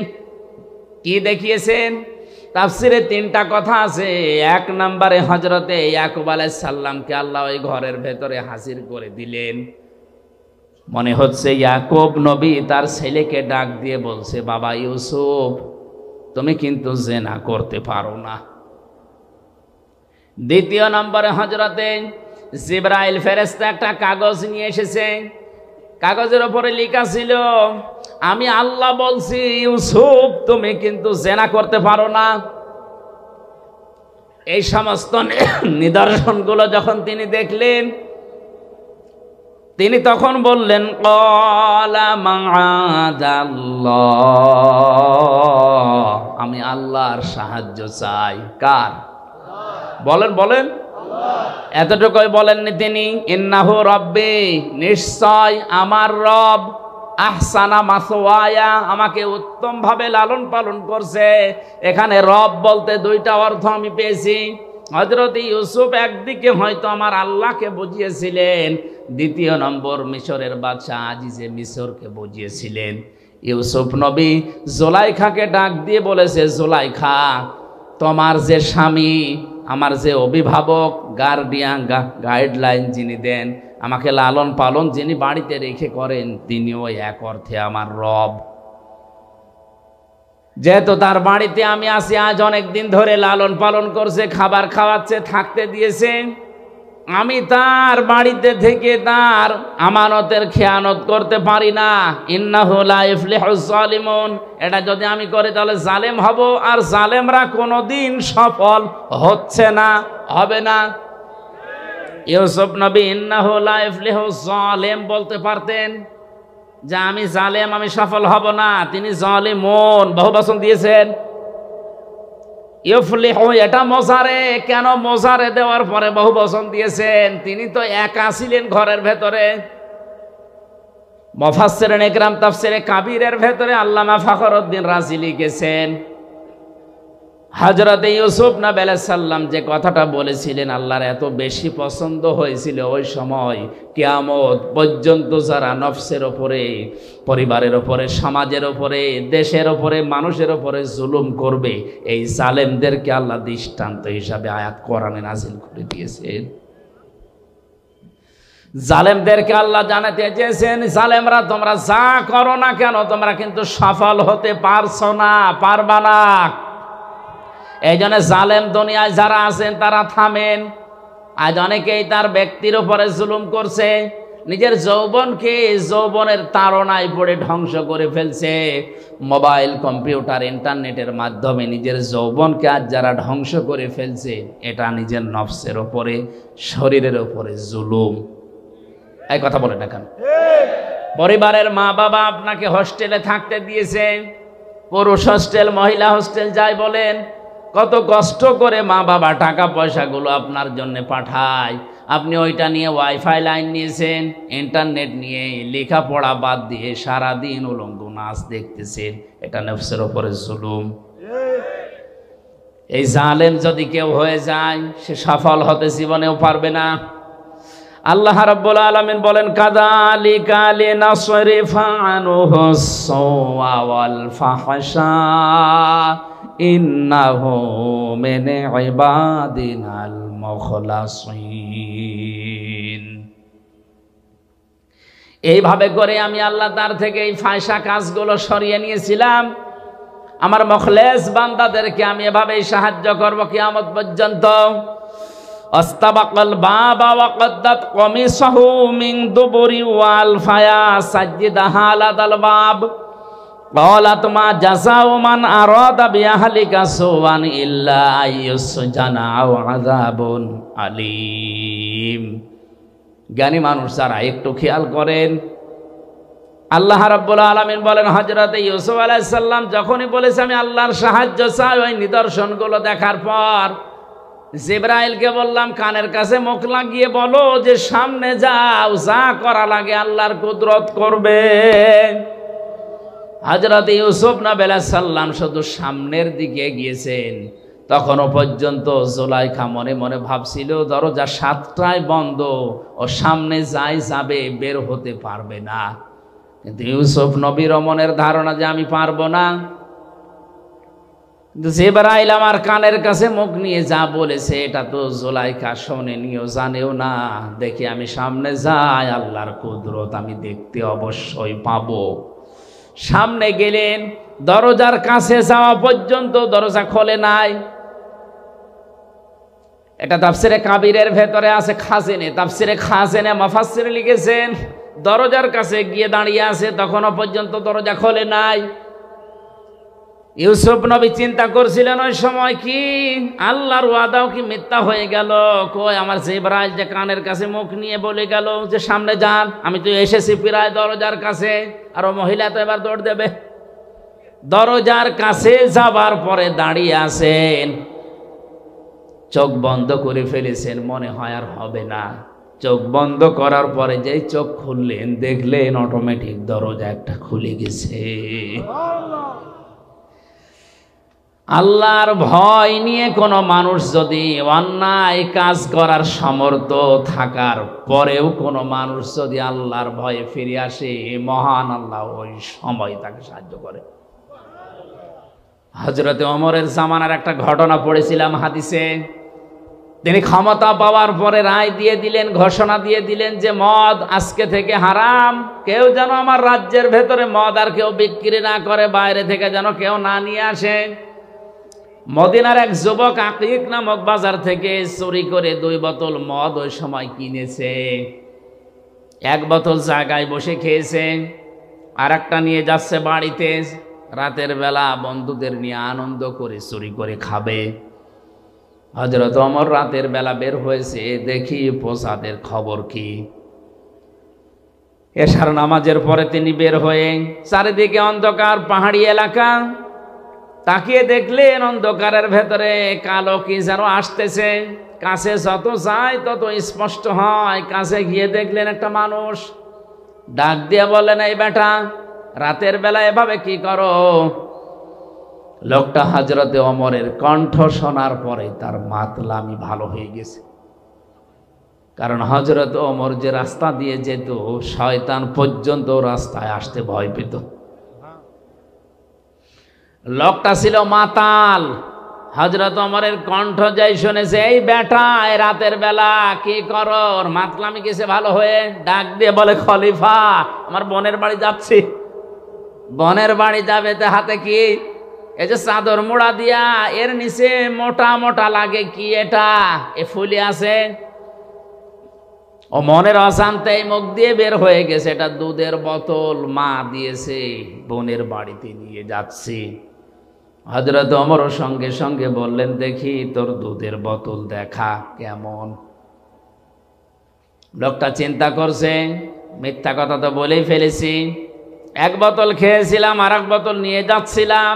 কি দেখিয়েছেন? তাফসিরে 3টা কথা আছে। 1 নম্বরে হযরতে ইয়াকুব আলাইহিস সালামকে আল্লাহ ওই ঘরের ভেতরে হাজির করে দিলেন। মনে হচ্ছে ইয়াকুব নবী তার ছেলেকে ডাক দিয়ে বলছে, বাবা ইউসুফ, তুমি কিন্তু জিনা করতে পারো না। 2 নম্বরে হযরতে জিবরাইল ফেরেশতা একটা কাগজ নিয়ে এসেছে। কাগজের উপরে লেখা ছিল, আমি আল্লাহ বলছি ইউসুফ তুমি কিন্তু জিনা করতে পারো না। এই সমস্ত নিদর্শনগুলো যখন তিনি দেখলেন, তিনি তখন বললেন, ক্বালা মাআযাল্লাহ, আমি আল্লাহর সাহায্য চাই। কার? বলেন এতটুকুই বলেননি তিনি, ইন্নাহু রব্বি, নিশ্চয় আমার রব, আহসানা মাসওয়ায়া, আমাকে উত্তম ভাবে লালন পালন করছে। এখানে রব বলতে 2টা অর্থ আমি পেয়েছি। হযরত ইউসুফ একদিকে হয়তো আমার আল্লাহকে বুঝিয়েছিলেন, 2 নম্বর মিশরের বাদশা আজিজে মিশরকে বুঝিয়েছিলেন। ইউসুফ নবী জুলাইখাকে ডাক দিয়ে বলেছে, জুলাইখা, তোমার যে স্বামী, আমার যে অভিভাবক, গার্ডিয়ান, গাইডলাইন যিনি দেন, আমাকে লালন পালন যিনি বাড়িতে রেখে করেন, তিনিও এক অর্থে আমার রব। যেহেতু তার বাড়িতে আমি আসি, আজ অনেক দিন ধরে লালন পালন করছে, খাবার খাওয়াচ্ছে, থাকতে দিয়েছে, আমি তার বাড়িতে থেকে তার আমানতের খেয়ানত করতে পারি না। ইন্নাহু লা ইফলিহুজ জালিমুন, এটা যদি আমি করি তাহলে জালেম হব, আর জালেমরা কোনোদিন সফল হচ্ছে না, হবে না। ইউসুফ নবী ইন্নাহু লা ইফলিহুজ জালিম বলতে পারতেন যে আমি জালেম, আমি সফল হব না। তিনি জালিমুন বহু বচন দিয়েছেন। ইফলিহু এটা মোজারে, কেন মোজারে দেওয়ার পরে বহু বচন দিয়েছেন? তিনি তো একা ছিলেন ঘরের ভেতরে। মুফাসসিরিন ইকরাম তাফসিরে কাবীরের ভেতরে আল্লামা ফখরউদ্দীন রাজি লিখেছেন, হযরত ইউসুফ নবী আলাইহিস সালাম যে কথাটা বলেছিলেন আল্লাহর এত বেশি পছন্দ হয়েছিল, ওই সময় কিয়ামত পর্যন্ত যারা নফসের উপরে, পরিবারের উপরে, সমাজের উপরে, দেশের উপরে, মানুষের উপরে জুলুম করবে, এই জালেমদেরকে আল্লাহ দৃষ্টান্ত হিসাবে আয়াত কোরআনে নাযিল করে দিয়েছেন। জালেমদেরকে আল্লাহ জানাতে চেয়েছেন, জালেমরা তোমরা যা করো না কেন, তোমরা কিন্তু সফল হতে পারছো না, পারবা না। এই জন্য জালেম দুনিয়ায় যারা আছেন তারা থামেন। আজ অনেকেই তার ব্যক্তির উপরে জুলুম করছে, নিজের যৌবনকে যৌবনের তাড়নায় পড়ে ধ্বংস করে ফেলছে। মোবাইল, কম্পিউটার, ইন্টারনেটের মাধ্যমে নিজের যৌবনকে আজ যারা ধ্বংস করে ফেলছে, এটা নিজের নফসের ওপরে, শরীরের ওপরে জুলুম। এই কথা বলে না কেন? পরিবারের মা বাবা আপনাকে হোস্টেলে থাকতে দিয়েছে, পুরুষ হোস্টেল, মহিলা হোস্টেল, যাই বলেন, কত কষ্ট করে মা বাবা টাকা পয়সাগুলো আপনার জন্য পাঠায়। আপনি ওইটা নিয়ে ওয়াইফাই লাইন নিয়েছেন, ইন্টারনেট নিয়ে লেখাপড়া বাদ দিয়ে সারাদিন উলঙ্গ নাচ দেখতেছেন। এটা নফসের ওপরে জুলুম। এই জালেম যদি কেউ হয়ে যায়, সে সফল হতে জীবনেও পারবে না। আল্লাহ রাব্বুল আলামিন বলেন, কাযালিকা লিনাসরিফা আনহুস সুওয়া ওয়াল ফাহশা ইন্নাহু মিন ইবাদিনাল মুখলাসিন। এইভাবে করে আমি আল্লাহ তার থেকে এই ফায়সা কাজগুলো সরিয়ে নিয়েছিলাম। আমার মুখলেস বান্দাদেরকে আমি এভাবেই সাহায্য করব কিয়ামত পর্যন্ত। আস্তাবাকাল বাবা ওয়া কদ্দাত কমিসাহু মিন দুবুরি ওয়াল ফায়া সাজ্জিদাহা আলাদাল বাব ক্বালাত মা জাযাউ মান আরাদা বিআহলিকা সুওয়ান ইল্লা আইয়ুসজানা আও আযাবুন আলীম। জ্ঞানী মানুষ যারা একটু খেয়াল করেন, আল্লাহ রাব্বুল আলামিন বলেন, হযরত ইউসুফ আলাইহিস সালাম যখনই বলেছে আমি আল্লাহর সাহায্য চাই, ওই নিদর্শনগুলো দেখার পর জিবরাইলকে বললাম, কানের কাছে মুখ লাগিয়ে বলো যে সামনে যাও, যা করা লাগে আল্লাহর কুদরত করবে। হযরত ইউসুফ নবী আলাইহিস সালাম শুধু সামনের দিকে গিয়েছেন। তখনও পর্যন্ত জুলাইখা মনে মনে ভাবছিল দরজা 7টায় বন্ধ, ও সামনে যাই যাবে, বের হতে পারবে না। কিন্তু ইউসুফ নবীর মনের ধারণা যে আমি পারবো না। কিন্তু জিবরাইল আমার কানের কাছে মুখ নিয়ে যা বলেছে, এটা তো জুলাইখা শোনেনিও, জানেও না। দেখি আমি সামনে যাই, আল্লাহর কুদরত আমি দেখতে অবশ্যই পাবো। সামনে গেলেন, দরজার কাছে যাওয়া পর্যন্ত দরজা খোলে নাই। এটা তাফসিরে কাবিরের ভেতরে আছে, খাজেনে, তাফসিরে খাজেনে মুফাসসির লিখেছেন দরজার কাছে গিয়ে দাঁড়িয়ে আছে, তখনও পর্যন্ত দরজা খোলে নাই। ইউসুফ নবী চিন্তা করছিলেন ওই সময়, কি আল্লাহর ওয়াদাও কি মিথ্যা হয়ে গেল? কই আমার জিবরাইল যে কানের কাছে মুখ নিয়ে বলে গেল যে সামনে যান, আমি তো এসেছি প্রায় দরজার কাছে, আর ও মহিলা তো এবার দৌড় দেবে। দরজার কাছে যাবার পরে দাঁড়িয়ে আছেন, চোখ বন্ধ করে ফেলেছেন, মনে হয় আর হবে না। চোখ বন্ধ করার পরে যেই চোখ খুললেন, দেখলেন অটোমেটিক দরজা একটা খুলে গেছে। আল্লাহর ভয় নিয়ে কোনো মানুষ যদি অন্যায় কাজ করার সামর্থ্য থাকার পরেও কোনো মানুষ যদি আল্লাহর ভয়ে ফিরে আসে, মহান আল্লাহ ওই সময় তাকে সাহায্য করে। হযরতে ওমরের জামানার একটা ঘটনা পড়েছিলাম হাদিসে। তিনি ক্ষমতা পাওয়ার পরে রায় দিয়ে দিলেন, ঘোষণা দিয়ে দিলেন যে মদ আজকে থেকে হারাম। কেউ যেন আমার রাজ্যের ভেতরে মদ আর কেউ বিক্রি না করে, বাইরে থেকে যেন কেউ না নিয়ে আসে। মদিনার এক যুবক আকিক নামক বাজার থেকে চুরি করে 2 বোতল মদ ওই সময় কিনেছে। 1 বোতল জায়গায় বসে খেয়েছে, আর একটা নিয়ে যাচ্ছে বাড়িতে। রাতের বেলা বন্ধুদের নিয়ে আনন্দ করে চুরি করে খাবে। হযরত ওমর রাতের বেলা বের হয়েছে, দেখি প্রসাদের খবর কি। এশার নামাজের পরে তিনি বের হয়ে, চারিদিকে অন্ধকার, পাহাড়ি এলাকা। তাকিয়ে দেখলেন অন্ধকারের ভেতরে কালো কি যেন আসতেছে। কাছে যত যায় তত স্পষ্ট হয়। কাছে গিয়ে দেখলেন একটা মানুষ। ডাক দিয়ে বললেন, এই বেটা, রাতের বেলা এভাবে কি করো? লোকটা হযরতে ওমরের কণ্ঠ শোনার পরে তার মাতলামি ভালো হয়ে গেছে। কারণ হযরত ওমর যে রাস্তা দিয়ে যেত, শয়তান পর্যন্ত রাস্তায় আসতে ভয় পেত। লোকটা ছিল মাতাল। হযরত ওমরের কণ্ঠ যাই শুনেছে, এই বেটা, রাতের বেলা কি করো? ওর মাতলামি গেছে ভালো হয়ে। ডাক দিয়ে বলে, খলিফা, আমার বোনের বাড়ি যাচ্ছি। বোনের বাড়ি যাবে, তো হাতে কি? এই যে চাদর মোড়া দিয়া, এর নিচে মোটা মোটা লাগে কি এটা? এ ফুলে আছে। ও মনের অশান্তি মুখ দিয়ে বের হয়ে গেছে, এটা দুধের বোতল মা দিয়েছে, বোনের বাড়িতে নিয়ে যাচ্ছি। হযরত ওমর সঙ্গে সঙ্গে বললেন, দেখি তোর দুধের বোতল দেখা কেমন। লোকটা চিন্তা করছে, মিথ্যা কথা তো বলেই ফেলেছি, এক বোতল খেয়েছিলাম আর এক বোতল নিয়ে যাচ্ছিলাম।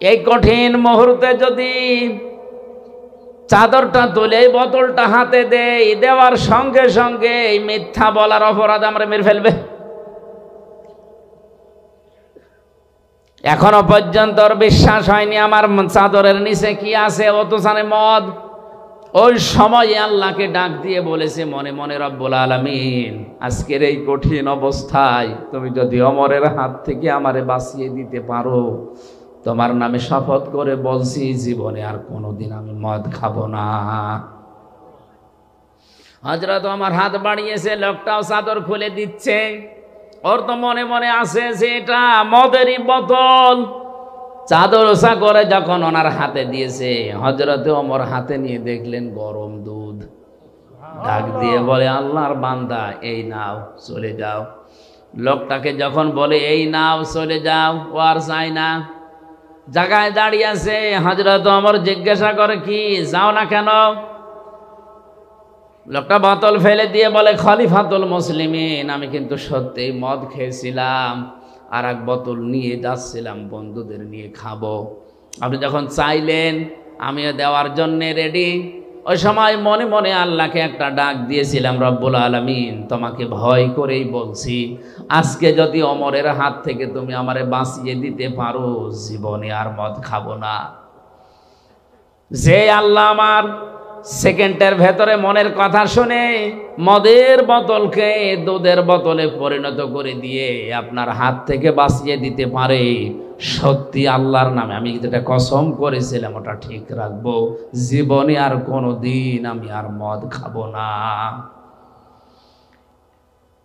এই কঠিন মুহূর্তে যদি চাদরটা তুলে এই বোতলটা হাতে দেই, দেওয়ার সঙ্গে সঙ্গে এই মিথ্যা বলার অপরাধ আমরা মেরে ফেলবে। এখনো পর্যন্ত ওর বিশ্বাস হয়নি আমার চাদরের নিচে কি আছে, ও তো জানে মদ। ওই সময় আল্লাহকে ডাক দিয়ে বলেছে মনে মনে, রব্বুল আলামিন, আজকের এই কঠিন অবস্থায় তুমি যদি ওমরের হাত থেকে আমারে বাঁচিয়ে দিতে পারো, তোমার নামে শপথ করে বলছি জীবনে আর কোনোদিন আমি মদ খাবো না। হযরত ওমর হাত বাড়িয়েছে, লোকটাও চাদর খুলে দিচ্ছে। ওর তো মনে মনে আছে যে এটা মদেরই বোতল। চাদর ওসা করে যখন ওনার হাতে দিয়েছে, হযরতে ওমর হাতে নিয়ে দেখলেন গরম দুধ। ডাক দিয়ে বলে, আল্লাহর বান্দা, এই নাও, চলে যাও। লোকটাকে যখন বলে এই নাও চলে যাও, ও আর চায় না, জায়গায় দাঁড়িয়ে আছে। হযরত ওমর জিজ্ঞাসা করে, কি যাও না কেন? লোকটা বোতল ফেলে দিয়ে বলে, খলিফাতুল মুসলিমিন, আমি কিন্তু সত্যিই মদ খেয়েছিলাম, আর এক বোতল নিয়ে যাচ্ছিলাম বন্ধুদের নিয়ে খাবো। আপনি যখন চাইলেন আমিও দেওয়ার জন্য রেডি। ওই সময় মনে মনে আল্লাহকে একটা ডাক দিয়েছিলাম, রব্বুল আলামিন, তোমাকে ভয় করেই বলছি, আজকে যদি ওমরের হাত থেকে তুমি আমারে বাঁচিয়ে দিতে পারো, জীবনে আর মদ খাবো না। যে আল্লাহ আমার সেকেন্ডের ভেতরে মনের কথা শুনে মদের বোতলকে দুধের বোতলে পরিণত করে দিয়ে আপনার হাত থেকে বাঁচিয়ে দিতে পারে, সত্যি আল্লাহর নামে আমি যেটা কসম করেছিলাম ওটা ঠিক রাখবো, জীবনে আর কোনো দিন আমি আর মদ খাবো না।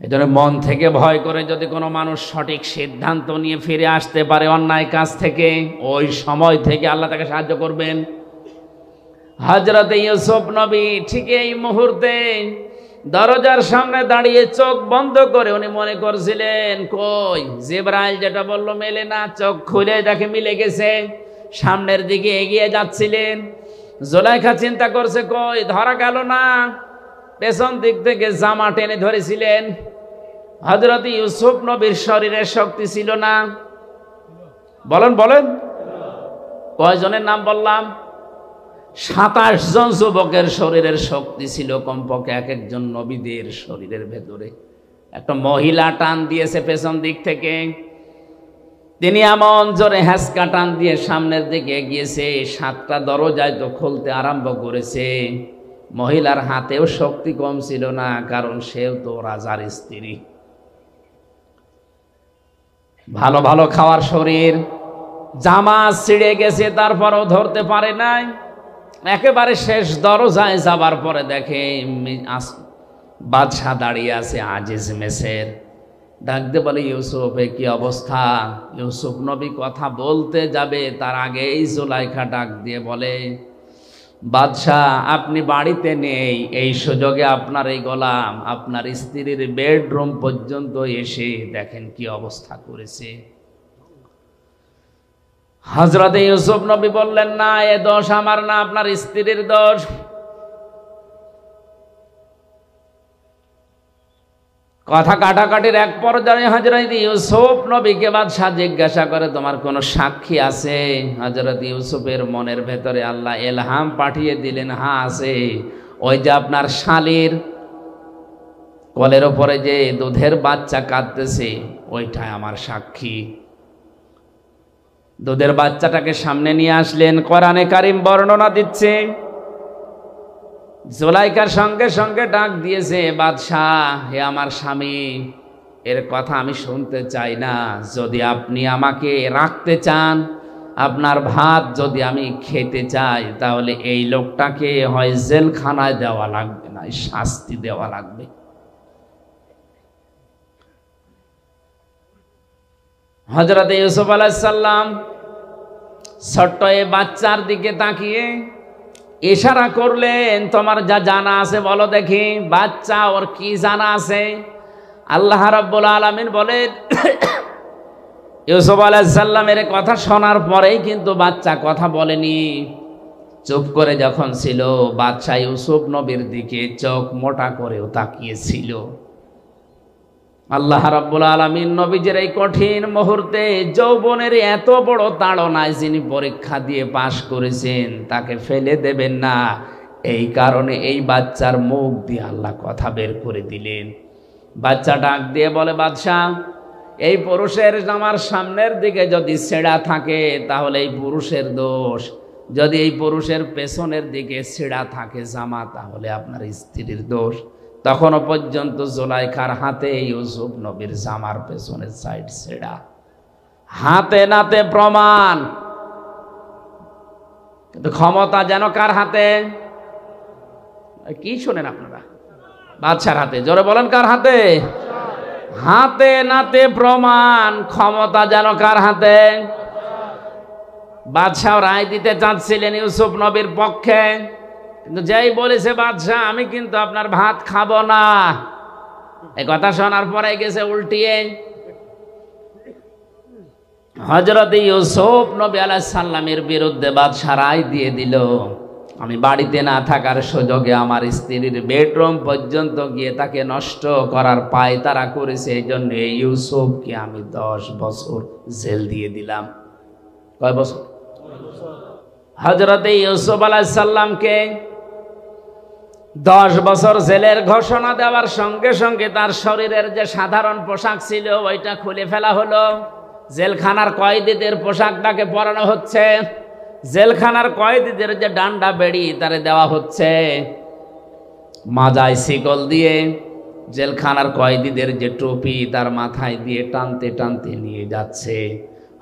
এজন্য মন থেকে ভয় করে যদি কোনো মানুষ সঠিক সিদ্ধান্ত নিয়ে ফিরে আসতে পারে অন্যায় কাজ থেকে, ওই সময় থেকে আল্লাহ তাকে সাহায্য করবেন। হযরত ইউসুফ নবী ঠিক এই মুহূর্তে দরজার সামনে দাঁড়িয়ে চোখ বন্ধ করে উনি মনে করছিলেন, কই জিবরাইল যেটা বললো মেলে না। চোখ খুলে দেখে মিলে গেছে। সামনের দিকে এগিয়ে যাচ্ছিলেন। জুলাইখা চিন্তা করছে, কই ধরা গেল না। পেছন দিক থেকে জামা টেনে ধরেছিলেন। হযরত ইউসুফ নবীর শরীরের শক্তি ছিল না। বলেন বলেন, কয়জনের নাম বললাম? 27 জন যুবকের শরীরের শক্তি ছিল কমপক্ষে এক একজন নবীদের শরীরের ভেতরে। একটা মহিলা টান দিয়েছে পেছন দিক থেকে। তিনি এমন জোরে হ্যাঁচকা টান দিয়ে সামনের দিকে এগিয়েছে, 7টা দরজায় তো খুলতে আরম্ভ করেছে। মহিলার হাতেও শক্তি কম ছিল না, কারণ সেও তো রাজার স্ত্রী। ভালো ভালো খাওয়ার শরীর, জামা ছিঁড়ে গেছে, তারপরও ধরতে পারে নাই। একেবারে শেষ দরজায় যাবার পরে দেখে বাদশাহ দাঁড়িয়ে আছে আজিজ মেসের। ডাকতে বলে, ইউসুফ এ কি অবস্থা? ইউসুফ নবী কথা বলতে যাবে তার আগেই জুলাইখা ডাক দিয়ে বলে, বাদশাহ আপনি বাড়িতে নেই, এই সুযোগে আপনার এই গোলাম আপনার স্ত্রীর বেডরুম পর্যন্ত এসে দেখেন কি অবস্থা করেছে। হযরত ইউসুফ নবী বললেন, না, এ দোষ আমার না, আপনার স্ত্রীর দোষ। কথা কাটাকাটির এক পর্যায়ে হযরত ইউসুফ নবীকে বাদশাহ জিজ্ঞাসা করে, তোমার কোনো সাক্ষী আছে? হযরত ইউসুফের মনের ভেতরে আল্লাহ ইলহাম পাঠিয়ে দিলেন, হ্যাঁ আছে। ওই যে আপনার শালীর কোলের ওপরে যে দুধের বাচ্চা কাঁদতেছে, ওইটাই আমার সাক্ষী। দুধের বাচ্চাটাকে সামনে নিয়ে আসলেন। কোরআনে কারিম বর্ণনা দিচ্ছে, জুলাইখার সঙ্গে সঙ্গে ডাক দিয়েছে, বাদশাহ হে আমার স্বামী, এর কথা আমি শুনতে চাই না। যদি আপনি আমাকে রাখতে চান, আপনার ভাত যদি আমি খেতে চাই, তাহলে এই লোকটাকে হয় জেলখানায় দেওয়া লাগবে, না শাস্তি দেওয়া লাগবে। হযরত ইউসুফ আলাইহিস সালাম ছোট্ট এই বাচ্চার দিকে তাকিয়ে ইশারা করলেন, তোমার যা জানা আছে বলো দেখি। বাচ্চা ওর কি জানা আছে? আল্লাহ রাব্বুল আলামিন বলেন, ইউসুফ আলাইহিস সালামের কথা শোনার পরেই কিন্তু বাচ্চা কথা বলেনি। চুপ করে যখন ছিল, বাদশা ইউসুফ নবীর দিকে চোখ মোটা করেও তাকিয়েছিল। আল্লাহ রাব্বুল আলামিন নবীজির এই কঠিন মুহূর্তে যৌবনের এত বড় তাড়নায় যিনি পরীক্ষা দিয়ে পাশ করেছেন, তাকে ফেলে দেবেন না, এই কারণে এই বাচ্চার মুখ দিয়ে আল্লাহ কথা বের করে দিলেন। বাচ্চা ডাক দিয়ে বলে, বাদশাহ, এই পুরুষের জামার সামনের দিকে যদি ছেঁড়া থাকে তাহলে এই পুরুষের দোষ, যদি এই পুরুষের পেছনের দিকে ছেঁড়া থাকে জামা তাহলে আপনার স্ত্রীর দোষ। তখনও পর্যন্ত জুলাইখার হাতে ইউসুফ নবীর জামার পেছনের সাইড ছেঁড়া, হাতে নাতে প্রমাণ। কিন্তু ক্ষমতা যেন কার হাতে? কি শোনেন আপনারা? বাদশার হাতে। জোরে বলেন, কার হাতে? হাতে নাতে প্রমাণ। ক্ষমতা যেন কার হাতে? বাদশাহ রায় দিতে চাচ্ছিলেন ইউসুফ নবীর পক্ষে, কিন্তু যেই বলেছে বাদশাহ আমি কিন্তু আপনার ভাত খাবো না, এই কথা শোনার পরে গেছে উল্টিয়ে। হযরত ইউসুফ নবী আলাইহিস সালামের বিরুদ্ধে বাদশাহ রায় দিয়ে দিল, আমি বাড়িতে না থাকার সুযোগে আমার স্ত্রীর বেডরুম পর্যন্ত গিয়ে তাকে নষ্ট করার পায়তারা করেছে, এই জন্য ইউসুফকে আমি 10 বছর জেল দিয়ে দিলাম। কয় বছর? হযরত ইউসুফ আলাইহিস সালামকে 10 বছর জেলের ঘোষণা দেওয়ার সঙ্গে সঙ্গে তার শরীরের যে সাধারণ পোশাক ছিল ওইটা খুলে ফেলা হলো। জেলখানার কয়েদিদের পোশাকটাকে পরানো হচ্ছে, জেলখানার কয়েদিদের যে ডান্ডা বেড়ি তারে দেওয়া হচ্ছে, মাজায় শিকল দিয়ে জেলখানার কয়েদিদের যে টুপি তার মাথায় দিয়ে টানতে টানতে নিয়ে যাচ্ছে।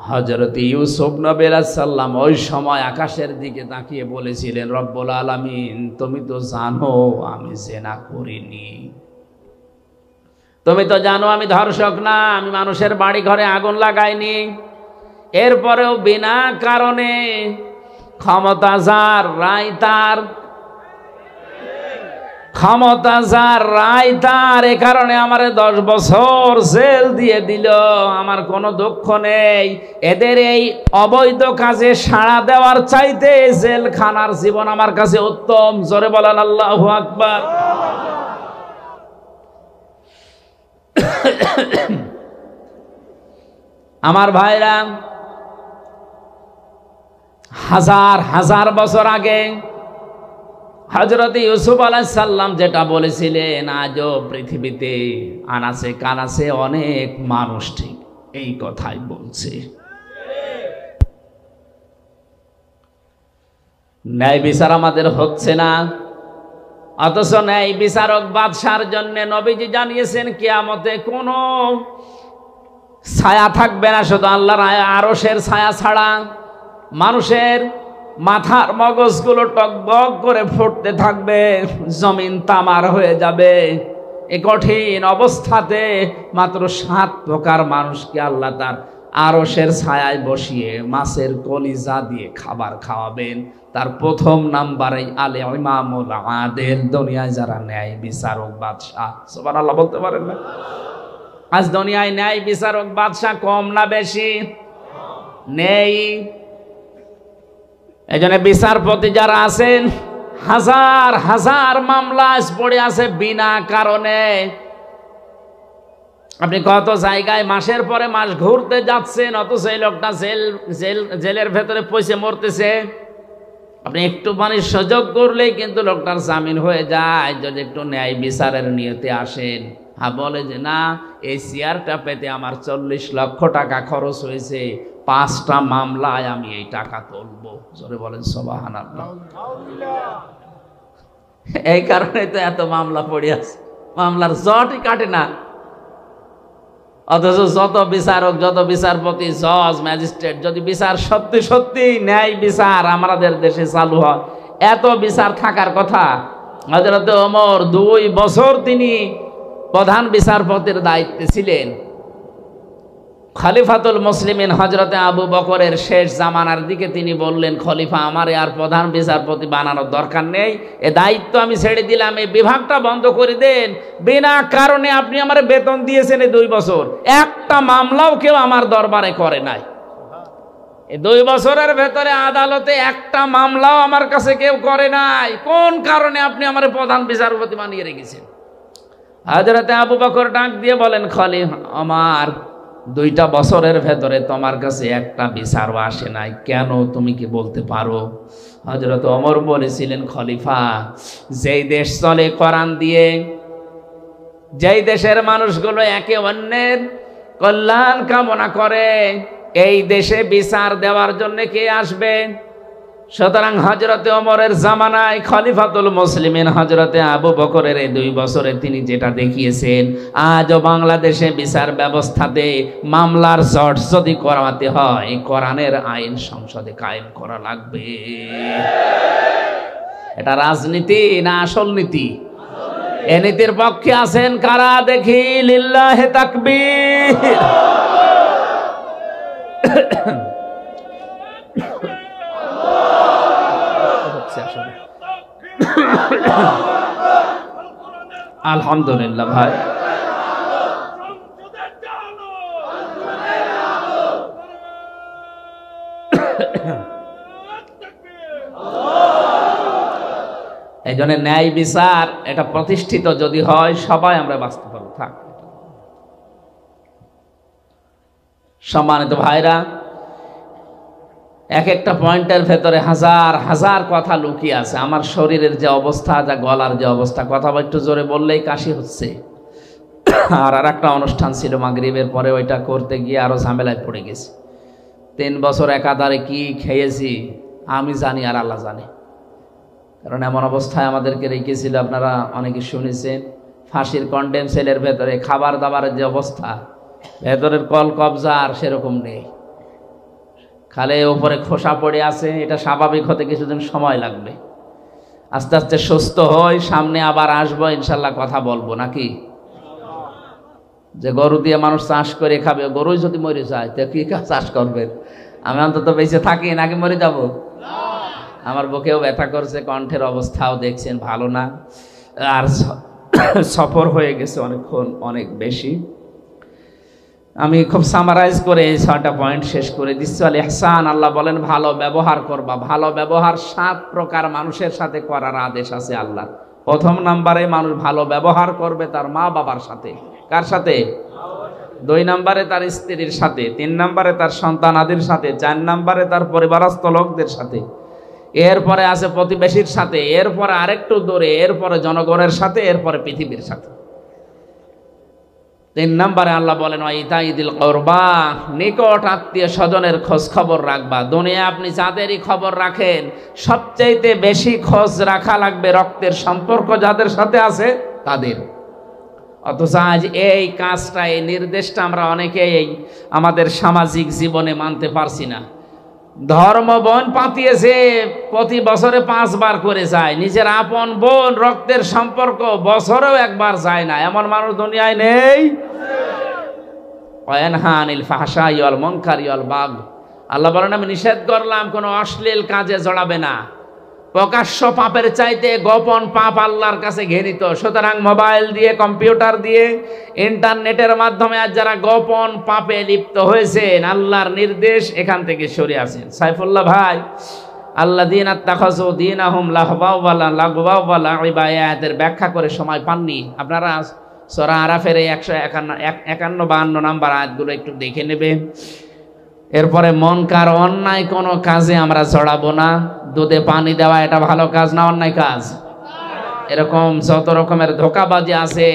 হযরত ইউসুফ নবী আলাইহিস সালাম ওই সময় আকাশের দিকে তাকিয়ে বলেছিলেন, রব্বুল আলামিন, তুমি তো জানো আমি জিনা করিনি, তুমি তো জানো আমি ধর্ষক না, আমি মানুষের বাড়ি ঘরে আগুন লাগাইনি। এরপরেও বিনা কারণে ক্ষমতা যার রায় তার, ক্ষমতা যার রায় তার, এ কারণে আমার 10 বছর জেল দিয়ে দিল। আমার কোনো দুঃখ নেই, এদের এই অবৈধ কাজে সাড়া দেওয়ার চাইতে জেলখানার জীবন আমার কাছে উত্তম। জোরে বলেন আল্লাহু আকবার। আমার ভাইরা, হাজার হাজার বছর আগে হযরত ইউসুফ আলাইহিস সালাম যেটা বলেছিলেন, আজও পৃথিবীতে আনাসে কানাসে অনেক মানুষ ঠিক এই কথাই বলছে। ন্যায় বিচার আমাদের হচ্ছে না, অথচ ন্যায় বিচারক বাদশার জন্য নবীজি জানিয়েছেন কিয়ামতে কোনো ছায়া থাকবে না, শুধু আল্লাহর আরশের ছায়া ছাড়া। মানুষের মাথার মগজগুলো টকবক করে ফুটতে থাকবে, জমিন তামার হয়ে যাবে। এই কঠিন অবস্থাতে মাত্র 7 প্রকার মানুষকে আল্লাহ তার আরশের ছায়ায় বসিয়ে মাছের কলিজা দিয়ে খাবার খাওয়াবেন। তার প্রথম নাম্বারে আলে ইমামুল আদেল, দুনিয়ায় যারা ন্যায় বিচারক বাদশাহ। সুবহানাল্লাহ বলতে পারেন না? আজ দুনিয়ায় ন্যায় বিচারক বাদশাহ কম না বেশি? নেই। এই জন্য বিচারপতি যারা আছেন, হাজার হাজার মামলা পড়ে আছে বিনা কারণে। আপনি কত জায়গায় মাসের পরে মাস ঘুরতে যাচ্ছেন, অথচ এই লোকটা জেলের ভেতরে পয়সা মরতেছে। আপনি একটু পানির সুযোগ করলেই কিন্তু লোকটার জামিন হয়ে যায়, যদি একটু ন্যায় বিচারের নিয়তে আসেন। বলে যে না, এই চেয়ারটা পেতে আমার 40 লক্ষ টাকা খরচ হয়েছে, 5টা মামলায় আমি এই টাকা তুলবো। জোরে বলেন সুবহানাল্লাহ। এই কারণে তো এত মামলা পড়ে আছে, মামলার জটই কাটে না। অথচ যত বিচারক, যত বিচারপতি, জজ, ম্যাজিস্ট্রেট, যদি বিচার সত্যি সত্যি ন্যায় বিচার আমাদের দেশে চালু হয়, এত বিচার থাকার কথা। হযরত ওমর 2 বছর তিনি প্রধান বিচারপতির দায়িত্বে ছিলেন। খলিফাতুল মুসলিমিন হযরতে আবু বকরের শেষ জামানার দিকে তিনি বললেন, খলিফা আমারে আর প্রধান বিচারপতি বানানোর দরকার নেই, এ দায়িত্ব আমি ছেড়ে দিলাম, এই বিভাগটা বন্ধ করে দেন। বিনা কারণে আপনি আমার বেতন দিয়েছেন এই 2 বছর, একটা মামলাও কেউ আমার দরবারে করে নাই। এই 2 বছরের ভেতরে আদালতে একটা মামলাও আমার কাছে কেউ করে নাই। কোন কারণে আপনি আমার প্রধান বিচারপতি বানিয়ে রেখেছেন? হযরতে আবু বকর ডাক দিয়ে বলেন, খলিফা আমার 2টা বছরের ভেতরে তোমার কাছে একটা বিচারও আসে নাই, কেন তুমি কি বলতে পারো? হযরত ওমর বলেছিলেন, খলিফা যেই দেশ চলে কোরআন দিয়ে, যেই দেশের মানুষগুলো একে অন্যের কল্যাণ কামনা করে, এই দেশে বিচার দেওয়ার জন্য কে আসবে? সুতরাং হযরতে ওমরের জামানায় খলিফাতুল মুসলিমিন হযরতে আবু বকরের এই 2 বছরে তিনি যেটা দেখিয়েছেন, আজও বাংলাদেশে বিচার ব্যবস্থাতে মামলার জট যদি করাতে হয়, কোরআনের আইন সংসদে কায়েম করা লাগবে। এটা রাজনীতি না আসল নীতি? এ নীতির পক্ষে আছেন কারা দেখি? লিল্লাহি তাকবীর। আলহামদুলিল্লাহ ভাই, এই জন্য ন্যায় বিচার এটা প্রতিষ্ঠিত যদি হয়, সবাই আমরা বাঁচতে পারবো। থাক সম্মানিত ভাইরা, এক একটা পয়েন্টের ভেতরে হাজার হাজার কথা লুকিয়ে আছে। আমার শরীরের যে অবস্থা, যা গলার যে অবস্থা, কথা একটু জোরে বললেই কাশি হচ্ছে। আর একটা অনুষ্ঠান ছিল মাগরিবের পরে, ওইটা করতে গিয়ে আরো ঝামেলায় পড়ে গেছি। 3 বছর একাধারে কি খেয়েছি আমি জানি আর আল্লাহ জানে। কারণ এমন অবস্থায় আমাদেরকে রেখেছিল, আপনারা অনেকে শুনেছেন, ফাঁসির কন্ডেম সেলের ভেতরে খাবার দাবারের যে অবস্থা, ভেতরের কল কবজা আর সেরকম নেই, খালে উপরে খোসা পড়ে আছে। এটা স্বাভাবিক হতে কিছুদিন সময় লাগবে, আস্তে আস্তে সুস্থ হই, সামনে আবার আসবো ইনশাল্লাহ, কথা বলবো নাকি? যে গরু দিয়ে মানুষ চাষ করে খাবে, গরুই যদি মরে যায় তো কি চাষ করবেন? আমি অন্তত বেঁচে থাকি নাকি মরে যাব? আমার বুকেও ব্যথা করছে, কণ্ঠের অবস্থাও দেখছেন ভালো না, আর সফর হয়ে গেছে অনেকক্ষণ, অনেক বেশি। আমি খুব সামারাইজ করে এই 6টা পয়েন্ট শেষ করে দিচ্ছি। আল ইহসান, আল্লাহ বলেন ভালো ব্যবহার করবা। ভালো ব্যবহার 7 প্রকার মানুষের সাথে করার আদেশ আছে আল্লাহ। 1 নম্বরে মানুষ ভালো ব্যবহার করবে তার মা বাবার সাথে। কার সাথে? 2 নম্বরে তার স্ত্রীর সাথে, 3 নম্বরে তার সন্তানাদির সাথে, 4 নম্বরে তার পরিবারস্থ লোকদের সাথে, এরপরে আছে প্রতিবেশীর সাথে, এরপরে আরেকটু দূরে, এরপরে জনগণের সাথে, এরপরে পৃথিবীর সাথে। 3 নম্বরে আল্লাহ বলেন ইতাইদিল কুরবা, নিকট আত্মীয় স্বজনের খোঁজ খবর রাখবা। দুনিয়া আপনি যাদেরই খবর রাখেন, সবচাইতে বেশি খোঁজ রাখা লাগবে রক্তের সম্পর্ক যাদের সাথে আছে তাদের। অথচ আজ এই কাজটা, এই নির্দেশটা আমরা অনেকেই আমাদের সামাজিক জীবনে মানতে পারছি না। ধর্ম বোন পাতিয়েছে, প্রতি বছরে 5 বার করে যায়। নিজের আপন বোন, রক্তের সম্পর্ক বছরেও 1 বার যায় না, এমন মানুষ দুনিয়ায় নেই। ওয়ানহানিল ফাহশাই ওয়াল মুনকারি ওয়াল বাগয়, আল্লাহ বলেন আমি নিষেধ করলাম কোনো অশ্লীল কাজে জড়াবে না। প্রকাশ্য পাপের চাইতে গোপন পাপ আল্লাহর কাছে ঘৃণিত। সুতরাং মোবাইল দিয়ে, কম্পিউটার দিয়ে, ইন্টারনেটের মাধ্যমে আজ যারা গোপন পাপে লিপ্ত হয়েছেন, আল্লাহর নির্দেশ এখান থেকে সরে আসেন। সাইফুল্লাহ ভাই, আল্লাযীনা ইত্তাখাযু দীনাহুম লাহওয়া ওয়া লাগওয়া ওয়া লাইবা আয়াতের ব্যাখ্যা করে সময় পাননি। আপনারা সূরা আরাফের 151-52 নাম্বার আয়াতগুলো একটু দেখে নেবেন। এরপরে মনকার অন্যায় কোনো কাজে আমরা জড়াবো না। দুধে পানি দেওয়া এটা ভালো কাজ না অন্যায় কাজ? এরকম যত রকমের ধোঁকাবাজি আছে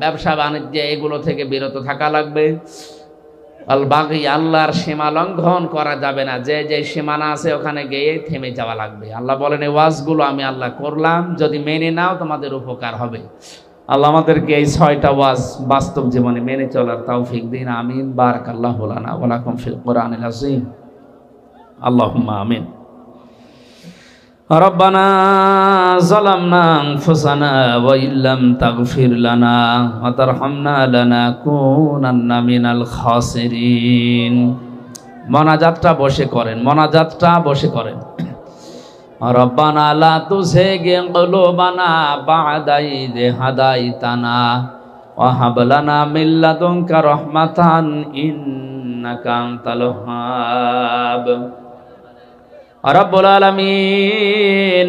ব্যবসা বাণিজ্যে, এগুলো থেকে বিরত থাকা লাগবে। আল বাগী, আল্লাহর সীমা লঙ্ঘন করা যাবে না। যে যে সীমানা আছে ওখানে গিয়ে থেমে যাওয়া লাগবে। আল্লাহ বলেন এই ওয়াজগুলো আমি আল্লাহ করলাম, যদি মেনে নাও তোমাদের উপকার হবে। আল্লাহ আমাদেরকে এই 6টা ওয়াজ বাস্তব জীবনে মেনে চলার তৌফিক দিন। আমিন। বারাকাল্লাহু লানা ওয়া লাকুম ফিল কুরআনিল আযীম। আল্লাহুম্মা আমিন। রব্বানা যালামনা আনফুসানা ওয়া ইল্লাম তাগফির লানা ওয়া তারহামনা লানাকুনান্না মিনাল খাসিরিন। মোনাজাতটা বসে করেন, মোনাজাতটা বসে করেন। রব্বানা লা তুযিগ কুলুবানা বা'দা ইয হাদাইতানা ওয়া হাব লানা মিন লাদুনকা রাহমাতান ইন্নাকা আনতাল ওয়াহ্হাব। রব্বুল আলামিন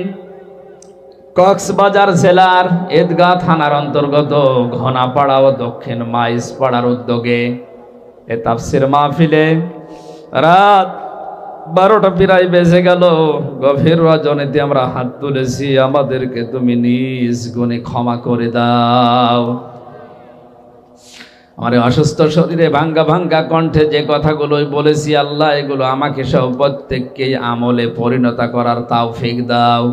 কক্সবাজার জেলার ঈদগাহ থানার অন্তর্গত ঘনাপাড়া ও দক্ষিণ মাইজপাড়ার উদ্যোগে এ তাফসীর মাহফিলে রাত 12টা প্রায় বেজে গেল। গভীর রজনীতে আমরা হাত তুলেছি, আমাদেরকে তুমি নিজ গুণে ক্ষমা করে দাও। আমার অসুস্থ শরীরে ভাঙ্গা ভাঙ্গা কণ্ঠে যে কথাগুলোই বলেছি আল্লাহ, এগুলো আমাকে সব প্রত্যেককে আমলে পরিণত করার তৌফিক দাও।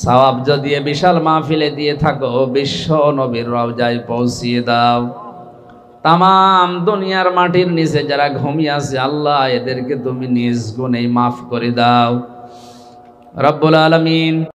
সওয়াব যদি বিশাল মাহফিলে দিয়ে থাকো, বিশ্ব নবীর রওজায় পৌঁছিয়ে দাও। তামাম দুনিয়ার মাটির নিচে যারা ঘুমিয়ে আছে আল্লাহ, এদেরকে তুমি নিজ গুণে মাফ করে দাও রব্বুল আলামিন।